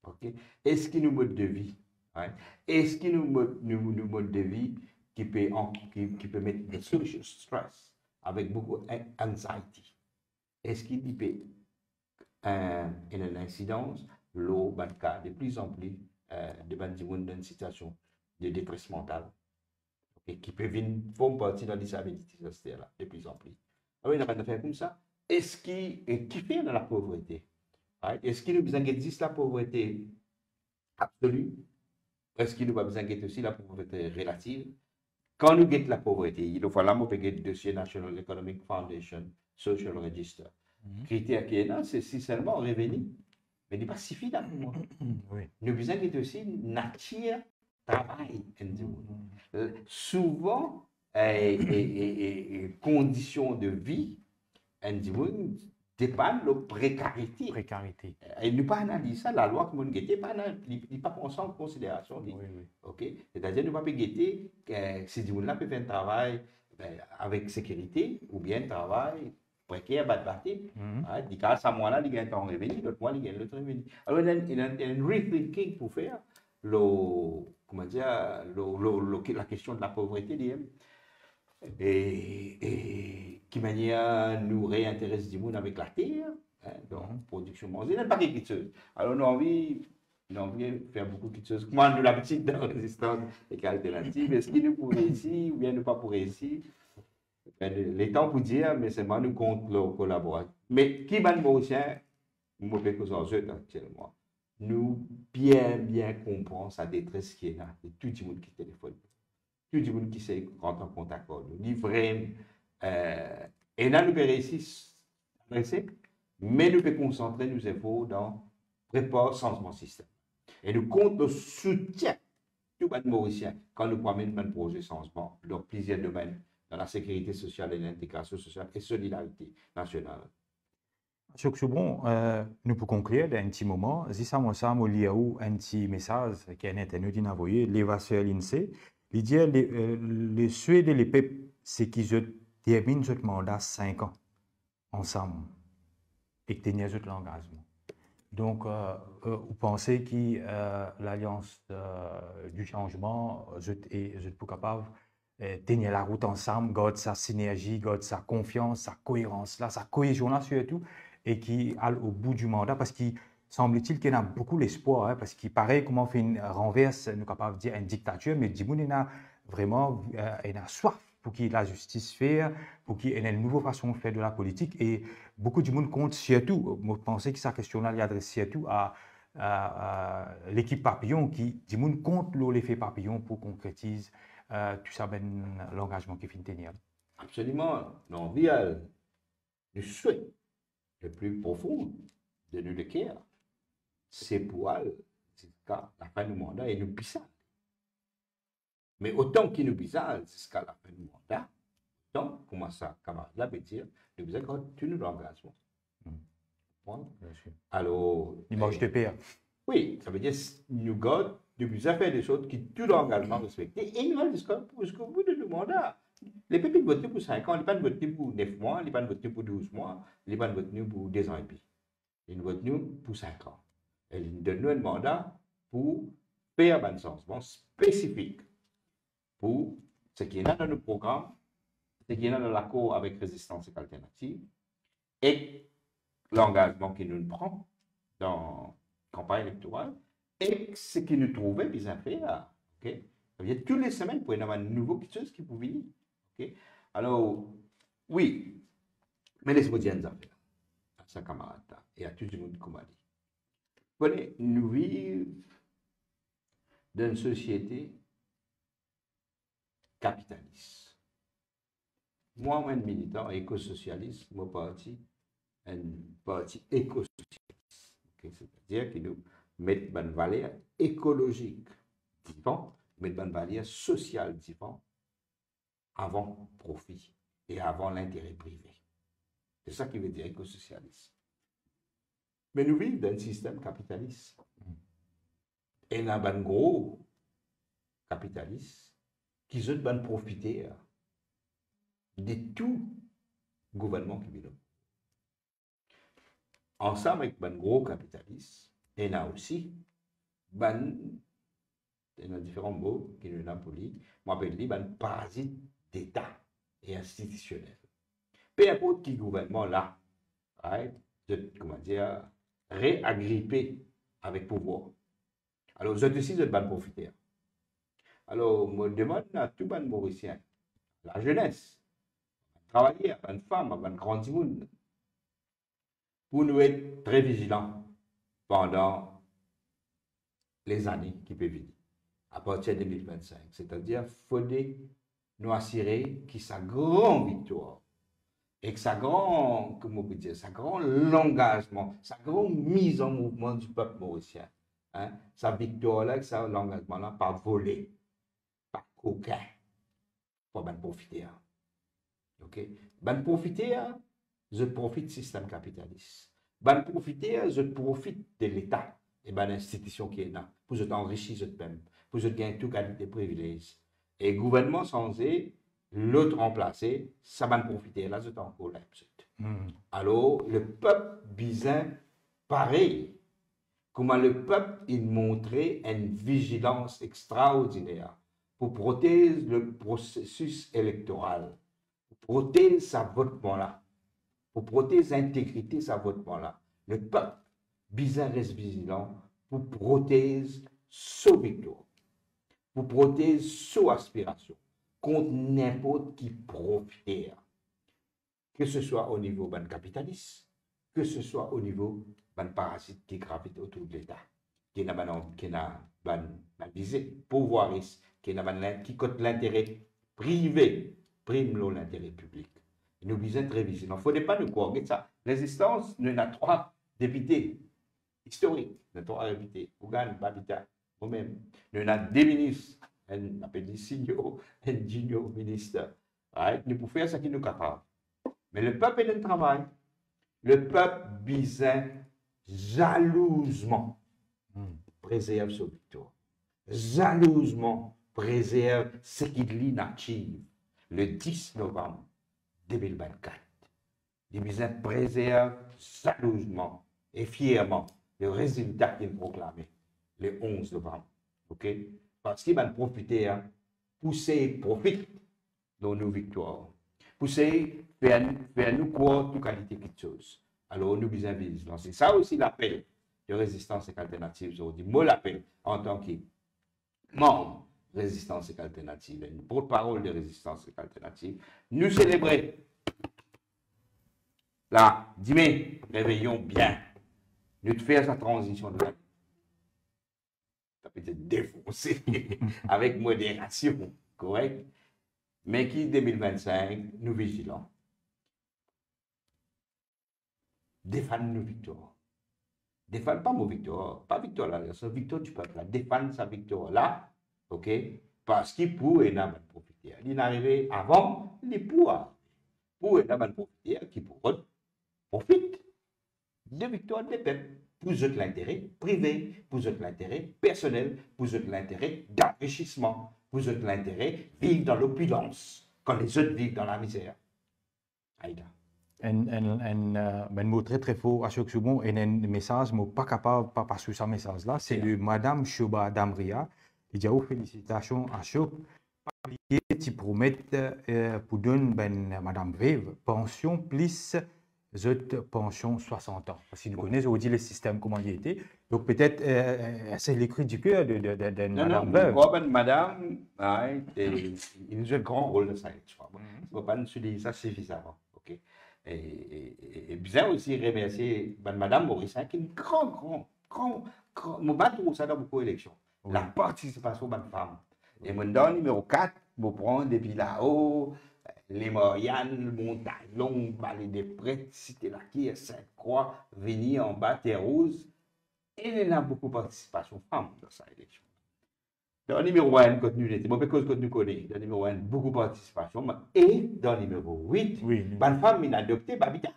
Okay? Est-ce que nous mode de vie Right? Est-ce qu'il nous mode de vie qui peut mettre de social stress avec beaucoup d'anxiety? Est-ce qu'il peut une incidence, l'eau, cas de plus en plus de dans une situation de détresse mentale, okay, qui peut venir former partie de la disabilité sociale de plus en plus. Alors, il y a des affaires comme ça. Est-ce qui fait de la pauvreté? Right? Est-ce qu'il nous existe la pauvreté absolue? Est-ce qu'il nous a besoin d'être aussi la pauvreté relative? Quand nous guettons la pauvreté, il faut là, nous le dossier National Economic Foundation Social Register. Critère qui est là, c'est si seulement revenu, mais il n'est pas suffisant pour moi. Oui. Nous besoin d'être aussi nature, travail. Souvent, conditions de vie, dépendent de la précarité. Précarité. Et nous pas analyser ça, la loi que nous guetter, il pas prendre ça en considération. Oui, oui. Ok, c'est-à-dire nous pas guetter si du monde là peut faire un travail avec sécurité ou bien travail précaire, bas de partie. Du cas ça moi là il gagne un revenu, l'autre mois il gagne l'autre revenu. Alors il y a un rethinking pour faire comment dire la question de la pauvreté et qui manière nous réintéresse du monde avec la terre, hein, donc production mondiale, il n'y a pas quelque chose. Alors nous avons envie de faire beaucoup de choses. Comment nous l'habitude dans la résistance et alternative, est-ce qu'il nous pourrait ici ou bien nous pas pourrait ici? Les temps pour dire, mais c'est moi nous compte le collaborer. Mais qui va nous mauvais mauvais que en jeu actuellement? Nous bien comprendre sa détresse qui est là, de tout le monde qui téléphone. Tout le monde qui sait rentrer en contact avec nous. Vraiment. Et là, nous pouvons réussir, mais nous pouvons concentrer nos efforts dans préparer changement système. Et nous comptons le soutien de les Mauriciens quand nous promènons un projet de changement dans plusieurs domaines, dans la sécurité sociale et l'intégration sociale et solidarité nationale. C'est bon, nous pouvons conclure d'un petit moment. Si ça m'a un petit message qui est internet envoyé, l'évasion l'INSEE. L'idée, le souhait de l'EPEP, c'est qu'ils terminent ce mandat 5 ans ensemble et que tenir l'engagement. Donc, vous pensez que l'Alliance du changement est pour capable de tenir la route ensemble, garde sa synergie, garde sa confiance, sa cohérence, là, sa cohésion là surtout, et qui a au bout du mandat, parce qu'il semble-t-il qu'il y a beaucoup l'espoir, hein, parce qu'il paraît comment on fait une renverse, nous capable de dire une dictature, mais Dimoun il a vraiment il a soif pour qu'il y ait la justice faire, pour qu'il y ait une nouvelle façon de faire de la politique, et beaucoup de monde compte surtout, je pensais que sa question-là il adresse surtout à l'équipe Papillon, qui Dimoun compte l'effet Papillon pour concrétiser tout ça, ben, l'engagement qui finit tenir. Absolument, l'envie, le souhait le plus profond de nous le cœur, c'est pour aller jusqu'à la fin du mandat et nous pisser. Mais autant qu'il nous pisse jusqu'à la fin du mandat, autant, comment ça, camarade là veut dire, nous besoin continuer l'engagement. Alors, l'image de paix. Oui, ça veut dire nous gardons, nous besoin faire des choses qui tout l'engagement respecté et nous allons jusqu'au bout de nos mandats. Les pépites votent pour 5 ans, les pas votent pour 9 mois, les pas votent pour 12 mois, les pas votent pour 2 ans et demi. Ils votent pour 5 ans. Et ils donnent un mandat pour faire un changement spécifique pour ce qui est dans le programme, ce qui est dans l'accord avec Résistance et Alternative et l'engagement qu'il nous prend dans la campagne électorale et ce qui nous trouvait bien fait là. Okay? Ça veut dire toutes les semaines pour y avoir une nouvelle chose qui peut venir. Okay? Alors, oui, mais laisse-moi dire une affaire à sa camarade et à tout le monde comme a dit. Prenez, nous vivons dans une société capitaliste. Moi, un militant éco-socialiste, mon parti, un parti éco-socialiste. Okay? C'est-à-dire que nous mettons une valeur écologique différente, mettons une valeur sociale différente avant profit et avant l'intérêt privé. C'est ça qui veut dire éco-socialiste. Mais nous vivons dans un système capitaliste. Et nous avons un gros capitaliste qui veut profiter de tout gouvernement qui vient. Ensemble avec un gros capitaliste, et là aussi, il y a différents mots qui nous ont pour lui. Moi, je dis, un parasite d'État et institutionnel. Peu importe qui gouvernement là, right, comment dire, réagrippé avec pouvoir. Alors, vous êtes aussi, vous êtes bien profiter. Alors, je demande à tout le monde mauricien, la jeunesse, travailler, à une femme, à un grand monde, pour nous être très vigilants pendant les années qui peuvent venir, à partir de 2025. C'est-à-dire, il faudrait nous assurer que sa grande victoire et que sa grand, comment on peut dire, sa grand engagement, sa grande mise en mouvement du peuple mauricien, hein, sa victoire-là, sa engagement-là, pas volé, pas coquin, pour ben profiter. Ok? Ben profiter, je profite du système capitaliste. Ben profiter, je profite de l'État et ben l'institution qui est là, pour vous enrichir vous-même, pour vous gagner toute qualité de privilèges. Et le gouvernement censé l'autre remplacer, ça va profiter là, c'est encore là. Alors, le peuple bizarre, pareil, comment le peuple il montrait une vigilance extraordinaire pour protéger le processus électoral, pour protéger sa votement-là, pour protéger l'intégrité de sa votement-là. Le peuple bizarre reste vigilant pour protéger sa victoire, pour protéger son aspiration contre n'importe qui profite, que ce soit au niveau ban capitaliste, que ce soit au niveau ban parasite qui gravite autour de l'État, qui n'a ban visé, pouvoiriste, qui cote l'intérêt privé, prime l'intérêt public. Nous disons très vigilants. Il ne faudrait pas nous croire que ça. Résistance, nous avons 3 députés historiques, nous avons 3 députés, Ougan, Babita, moi-même. Nous avons 2 ministres, on appelle des seniors, un junior ministre. Right? Nous pouvons faire ce qui nous est capable. Mais le peuple est dans le travail. Le peuple bizarre, jalousement, préserve sa victoire. Jalousement préserve ce qui l'inactive. Le 10 novembre 2024. Les bizarres préservent jalousement et fièrement le résultat qu'il proclamait le 11 novembre. OK? Parce qu'il va profiter, pousser profite dans nos victoires. Pousser faire nous croire toute qualité de chose. Alors, nous besoin de vigilance. C'est ça aussi l'appel de résistance et alternative aujourd'hui. Moi, l'appel en tant que membre de résistance et alternative, une porte-parole de résistance et alternative, nous célébrer là, dimanche, réveillons bien. Nous faire sa transition de la vie. Ça peut être défoncé avec modération, correct? Mais qui 2025, nous vigilons. Défendre nos victoires. Défendre pas nos victoires, pas victoire là, c'est victoire du peuple là. Défendre sa victoire là, ok? Parce qu'il pourrait en profiter. Il est arrivé avant, il pourra. Pour en profiter, qui pourra profiter de victoire des peuples. Pour l'intérêt privé, pour l'intérêt personnel, pour l'intérêt d'enrichissement, pour l'intérêt vivre dans l'opulence, quand les autres vivent dans la misère. Aïda. Un mot très très fort à chaque seconde et un message, mais pas capable de passer ce message-là, c'est de Madame Shoba Damria. Il y a félicitations à chaque qui promettent pour donner Madame Veuve pension plus pension 60 ans. Parce qu'ils connaissent aussi le système, comment il était. Donc peut-être c'est l'écrit du cœur de Madame Veuve. Madame, il joue un grand rôle de ça. Je ne peux pas nous souligner ça suffisamment. Okay? Et bien aussi remercier Madame Mauricien, qui est une grande, mon bateau, ça dans beaucoup d'élections. Oui. La participation de la femme. Et mon don numéro 4, je prends depuis là-haut, les Morianes, Montagne Longue, Vallée des Prêtres, Cité Laquille, Sainte-Croix, venir en bas, Terre Rose. Et il y a beaucoup de participation femme dans cette élection. Dans le numéro 1, contenu n'était pas parce que nous connaissons. Dans le numéro 1, beaucoup de participation. Et dans le numéro 8, une femme a adopté Babita.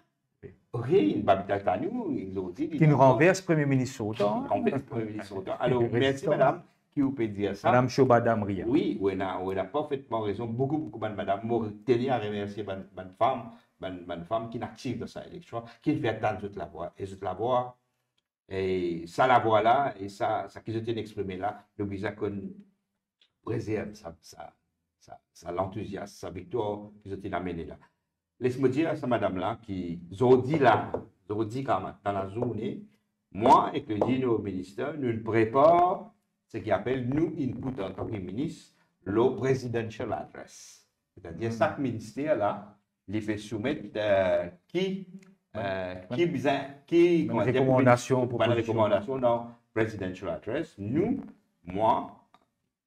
Ok, une Babita Tanou, ils ont dit. Qui nous renverse Premier ministre Sautan. Renverse Premier ministre Sautan. Alors, merci madame, qui vous peut dire ça. Madame Shoba Damria. Oui, on a parfaitement raison. Beaucoup, madame. Moi, je tenais à remercier une femme qui est active dans cette élection, qui fait attendre toute la voix. Et toute la voix. Et ça, la voix là, et ça qui se tient exprimé là, nous disons qu'on préserve l'enthousiasme, sa victoire qu'ils ont amené là. Laisse-moi dire à cette madame-là qui, aujourd'hui quand même, dans la journée, moi et que le au ministère, nous préparons ce qu'on appelle, nous, input en tant que ministre, le presidential address. C'est-à-dire, chaque ministère là, il fait soumettre recommandation dans presidential address. Nous, moi,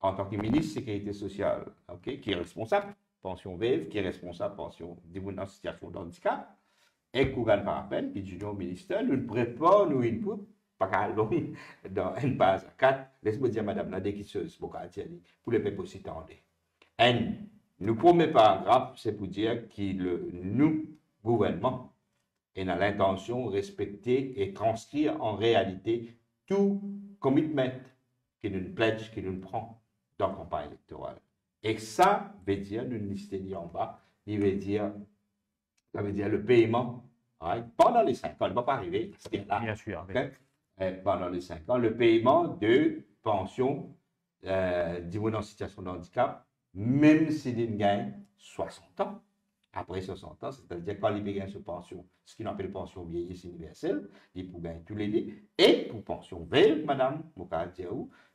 en tant que ministre de Sécurité sociale, okay, qui est responsable pension veuve, qui est responsable pension en situation de handicap, et Kougan par appel, qui est au ministère, nous préparons, nous input, pas qu'à long, dans une base à 4, laisse-moi dire, madame, la déquisseuse, pour les peuples aussi tendus. Le premier paragraphe, c'est pour dire que nous, gouvernement, on a l'intention de respecter et transcrire en réalité tout commitment que nous pledge, que nous prenons dans la campagne électorale. Et ça veut dire, nous listons en bas, ça veut dire le paiement, right? Pendant les 5 ans, il ne va pas arriver, c'est là. Bien sûr. Okay? Pendant les 5 ans, le paiement de pension en situation de handicap, même s'il gagne 60 ans. Après 60 ans, c'est-à-dire quand il gagne sa pension, ce qu'on appelle pension vieillesse universelle, il peut gagner tous les deux. Et pour pension veuve, madame,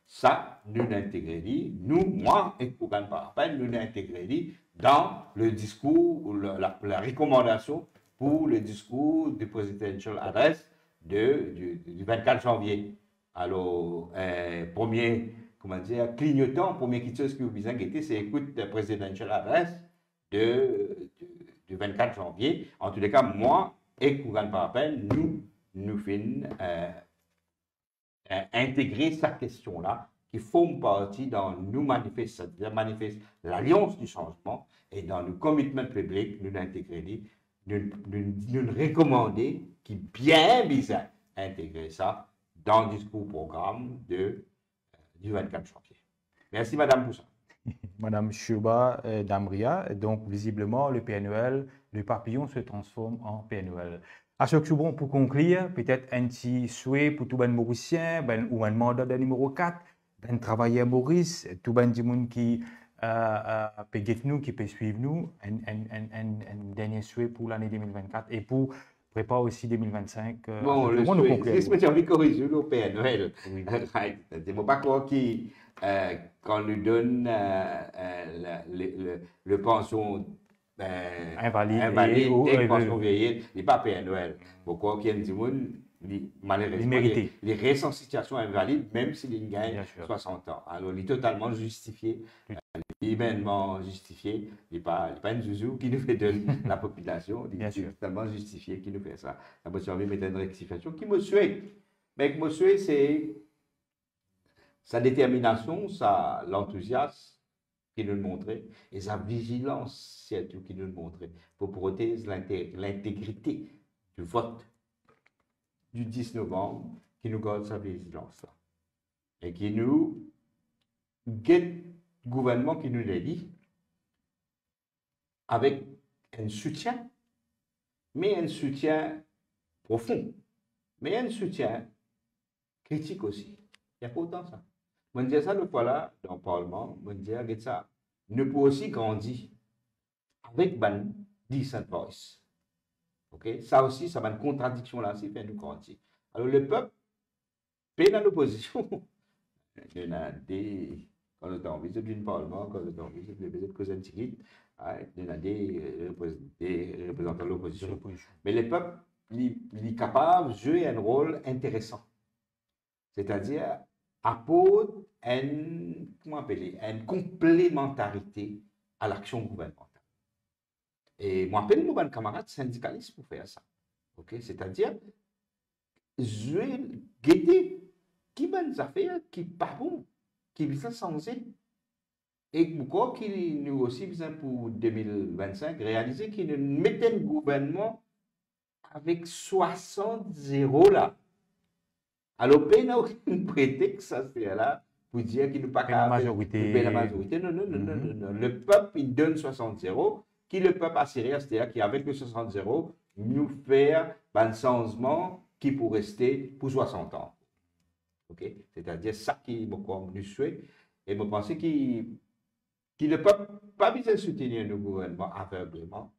ça, nous l'intégrons, moi, et pour gagner par rappel, nous l'intégrons dans le discours, la recommandation pour le discours du Presidential Address du 24 janvier. Alors, premier clignotant, premier chose que vous besoin guetter, c'est écoute le Presidential Address du 24 janvier. En tous les cas, moi et Kougan par appel, nous faisons intégrer cette question-là qui forme partie dans nos manifestes, l'Alliance du changement et dans le commitment public, nous l'intégrer, nous recommander qui bien bizarre intégrer ça dans le discours programme du 24 janvier. Merci madame pour ça. Madame Chouba Damria, donc visiblement le PNUL, le papillon se transforme en PNUL. À ce que bon pour conclure, peut-être un petit souhait pour tout le monde mauricien, ou un mandat de numéro 4, un travailleur Maurice, tout le monde qui peut nous, qui peut suivre nous, un dernier souhait pour l'année 2024 et pour préparer aussi 2025. Bon, le souhait, c'est ce que j'ai envie de corriger le PNUL. C'est mon parcours qui, quand nous donne le pension invalide et pension vieillesse, il n'est pas PNUL. Pourquoi qu'il y a des gens, malheureusement, les restent en situation invalide, même s'ils gagnent 60 ans. Alors, il est totalement justifié, humainement justifié. Il n'est pas une zouzou qui nous fait de la population, il est totalement justifié qui nous fait ça. La j'ai envie de mettre une rectification qui me souhaite. Mais me souhaite, c'est sa détermination, l'enthousiasme qu'il nous montrait et sa vigilance surtout qu'il nous montrait pour protéger l'intégrité du vote du 10 novembre qui nous garde sa vigilance là. Et qui nous guette le gouvernement qui nous l'a dit avec un soutien, mais un soutien profond, mais un soutien critique aussi. Il y a pas autant ça. Je dis ça le fois là dans le Parlement, je dis ça, nous pouvons aussi grandir avec une decent voice. Okay? Ça aussi, ça va une contradiction là, c'est fait nous grandir. Alors le peuple, paie dans l'opposition, il y en a des, quand on est en visite du Parlement, quand on est en visite de Cousin Tigit, il y en a des représentants de l'opposition. Mais le peuple, il est capable de jouer un rôle intéressant. C'est-à-dire, apporte une complémentarité à l'action gouvernementale. Et moi, j'appelle mon camarade syndicaliste pour faire ça. Okay? C'est-à-dire, guetter qui bonnes affaires, qui pas bon, qui besoin changer. Et pourquoi qu'il nous aussi besoin pour 2025 réaliser qu'il nous mette un gouvernement avec 60-0 là. Alors, il n'y a aucun prétexte à faire là pour dire qu'il n'est pas capable la majorité. La majorité. Non. Le peuple, il donne 60-0. Qui le peuple a sérieux, c'est-à-dire qu'avec le 60-0, nous faire un changement qui pourrait rester pour 60 ans. Okay? C'est-à-dire ça qui nous souhaite. Et je pense que le peuple pas besoin de soutenir le gouvernement aveuglément,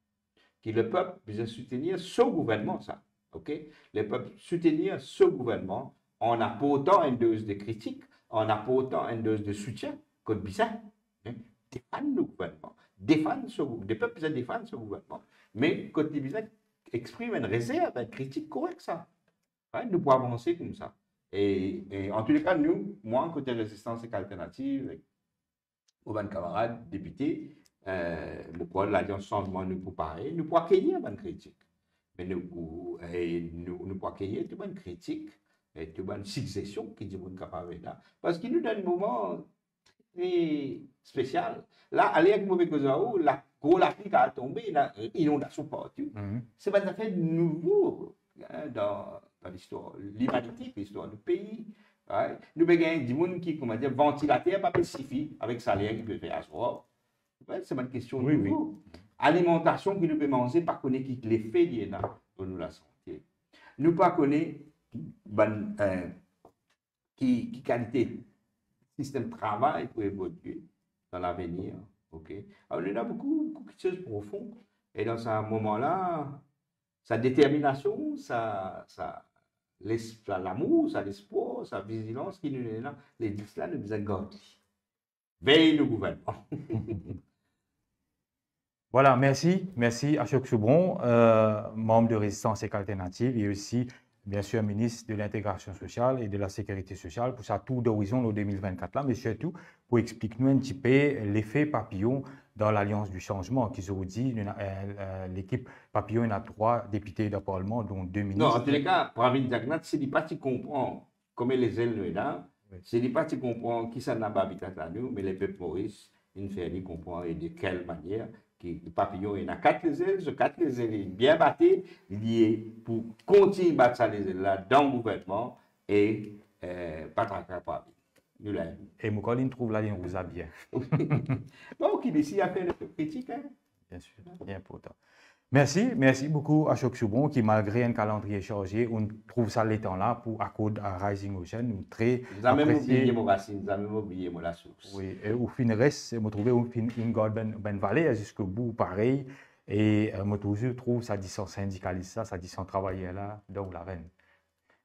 que le peuple besoin de soutenir ce gouvernement, ça. OK? Le peuple soutenir ce gouvernement en apportant une dose de critique, en apportant une dose de soutien, comme bizarre. Hein? Défendre le gouvernement, défendre ce gouvernement. Le peuple besoin défendre ce gouvernement. Mais quand il besoin exprime une réserve, une critique correcte, ça. Ouais, nous pouvons avancer comme ça. Et en tous les cas, nous, moi, côté résistance et alternative, aux bonnes camarades députés, nous pouvons l'Alliance Changement nous pour parler, nous pouvons accueillir une critique. Mais nous pouvons accueillir toute bonne critique et toute bonne succession qui dit qu'on est capable là. Parce qu'il nous donne un moment très spécial. Là, aller avec mauvais cause la gros l'Afrique a tombé, inondation partout. C'est pas un fait nouveau hein, dans l'histoire, l'humanité, l'histoire du pays. Ouais. Nous avons des gens qui, comment dire, ventilateur, pas spécifique, avec salaire qui peut faire asseoir. Ouais, c'est une question de nouveau. Alimentation qui nous peut manger, pas connaître qui l'effet il y a pour nous la santé. Nous pas connaître qui qualité système de travail pour évoluer dans l'avenir. Okay? Alors, il y a beaucoup de choses profondes. Et dans ce moment-là, sa détermination, l'amour, l'espoir, sa vigilance qui nous est là, les dix là nous garder. Veille le gouvernement. Voilà, merci Ashok Soubron, membre de Résistance et Alternative et aussi, bien sûr, ministre de l'Intégration sociale et de la Sécurité sociale pour sa tour d'horizon en 2024 là, mais surtout pour expliquer nous un petit peu l'effet papillon dans l'Alliance du changement, qu'ils ont dit, l'équipe papillon a 3 députés de Parlement, dont 2 ministres. Non, en tous les cas, Pravin Jagnat, c'est des partis qui comprennent comment les ailes là, c'est des partis qui comprennent qui s'en a habitat à nous, mais les peuples Maurice, ils ne comprennent et de quelle manière. Le papillon, il y a 4 ailes, ce 4 ailes bien battues, liées pour continuer à battre les ailes là dans le gouvernement et pas très capable. Et Moukoline trouve la ligne vous a bien. Bon, qui décide à faire des critiques. Hein? Bien sûr, bien important. Merci beaucoup Ashok Soubron qui, malgré un calendrier chargé, on trouve ça le temps là pour accorder à Rising Ocean. Nous très vous avez même oublié mon racine, vous avez même oublié mon la source. Oui, et au fin reste, je trouve une garde ben vallée jusqu'au bout pareil. Et je trouve ça distance syndicaliste, ça distance travailleur là, dans la veine.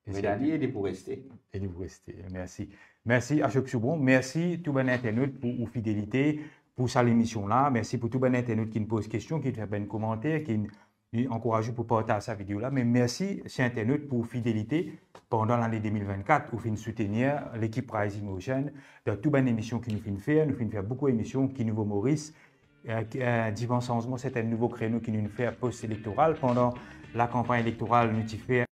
Mais d'aller, il est pour rester. Il est pour rester, merci. Merci Ashok Soubron, merci tout bon internaute pour votre fidélité. Pour cette émission-là, merci pour tout bon internaute qui nous pose questions, qui nous fait un commentaire, qui nous encourage pour partager cette vidéo-là. Mais merci, chers internautes, pour votre fidélité pendant l'année 2024, où nous soutenir l'équipe Rising Ocean dans toute bonne émission qui nous fait. Nous faisons faire beaucoup d'émissions qui nous Maurice. Divan Changement, c'est un nouveau créneau qui nous fait post-électoral. Pendant la campagne électorale, nous fait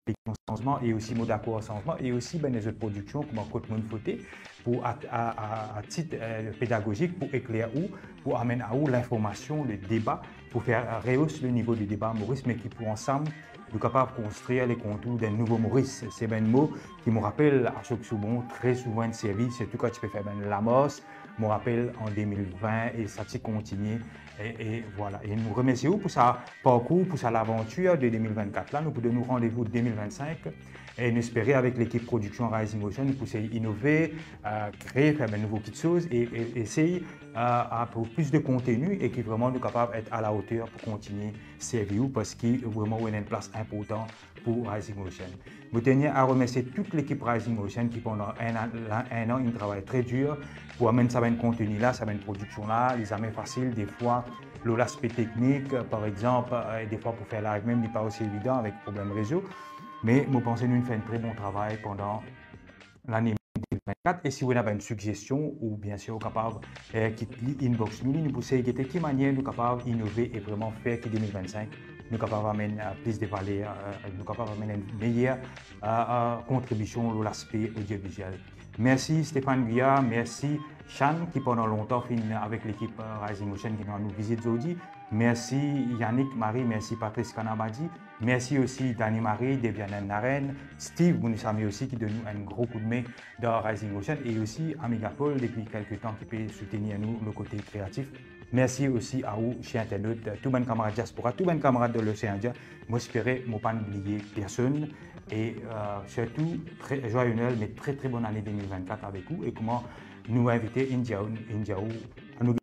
changement et aussi mot d'accord changement et aussi les autres productions comme Côte Monde Fauté pour à titre pédagogique pour éclairer ou pour amener à où l'information, le débat pour faire rehausser le niveau du débat Maurice mais qui pour ensemble nous capables de construire les contours d'un nouveau Maurice. C'est un mot qui me rappelle Ashok Soubron très souvent de service, surtout quand tu peux faire l'amorce, me rappelle en 2020 et ça continue. Et voilà. Et nous remercions pour sa parcours, pour sa aventure de 2024. Là, nous pouvons nous rendez-vous 2025 et nous espérer avec l'équipe production Rising Ocean, nous pouvons innover, créer, faire de nouveaux petites choses et essayer pour plus de contenu et qui vraiment nous capables d'être à la hauteur pour continuer servir parce qu'il vraiment il y a une place importante pour Rising Ocean. Je tenais à remercier toute l'équipe Rising Ocean qui pendant un an, ils travaillent très dur pour amener ça un contenu là, ça une production là, les amènes faciles, des fois l'aspect technique, par exemple, des fois pour faire live même n'est pas aussi évident avec problème réseau. Mais je pense que nous faisons un très bon travail pendant l'année 2024. Et si vous avez une suggestion ou bien sûr capable quitter inbox nous, nous pouvons essayer de quelle manière nous capables d'innover et vraiment faire que 2025 nous capables d'amener plus de valeur, nous capables d'amener une meilleure contribution à l'aspect audiovisuel. Merci Stéphane Guyard, merci Chan qui pendant longtemps finit avec l'équipe Rising Ocean qui nous visite aujourd'hui. Merci Yannick Marie, merci Patrice Kanabadi, merci aussi Dani Marie, Deviane Naren, Steve Bounissami aussi qui donne nous un gros coup de main dans Rising Ocean et aussi Amigapol depuis quelques temps qui peut soutenir nous le côté créatif. Merci aussi à vous, chers internautes, tous mes camarades diaspora, tous mes camarades de l'océan Indien. J'espère que je ne vais pas oublier personne et surtout très joyeux Noël, mais très bonne année 2024 avec vous et comment nous inviter Indiaou à nous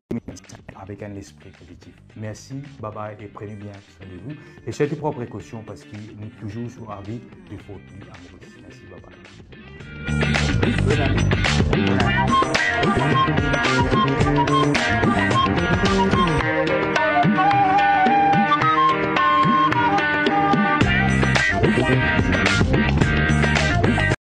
avec un esprit positif. Merci, bye bye et prenez bien soin de vous. Et surtout prends précaution parce qu'il nous toujours sur avis de faute à Maurice. Merci, bye bye.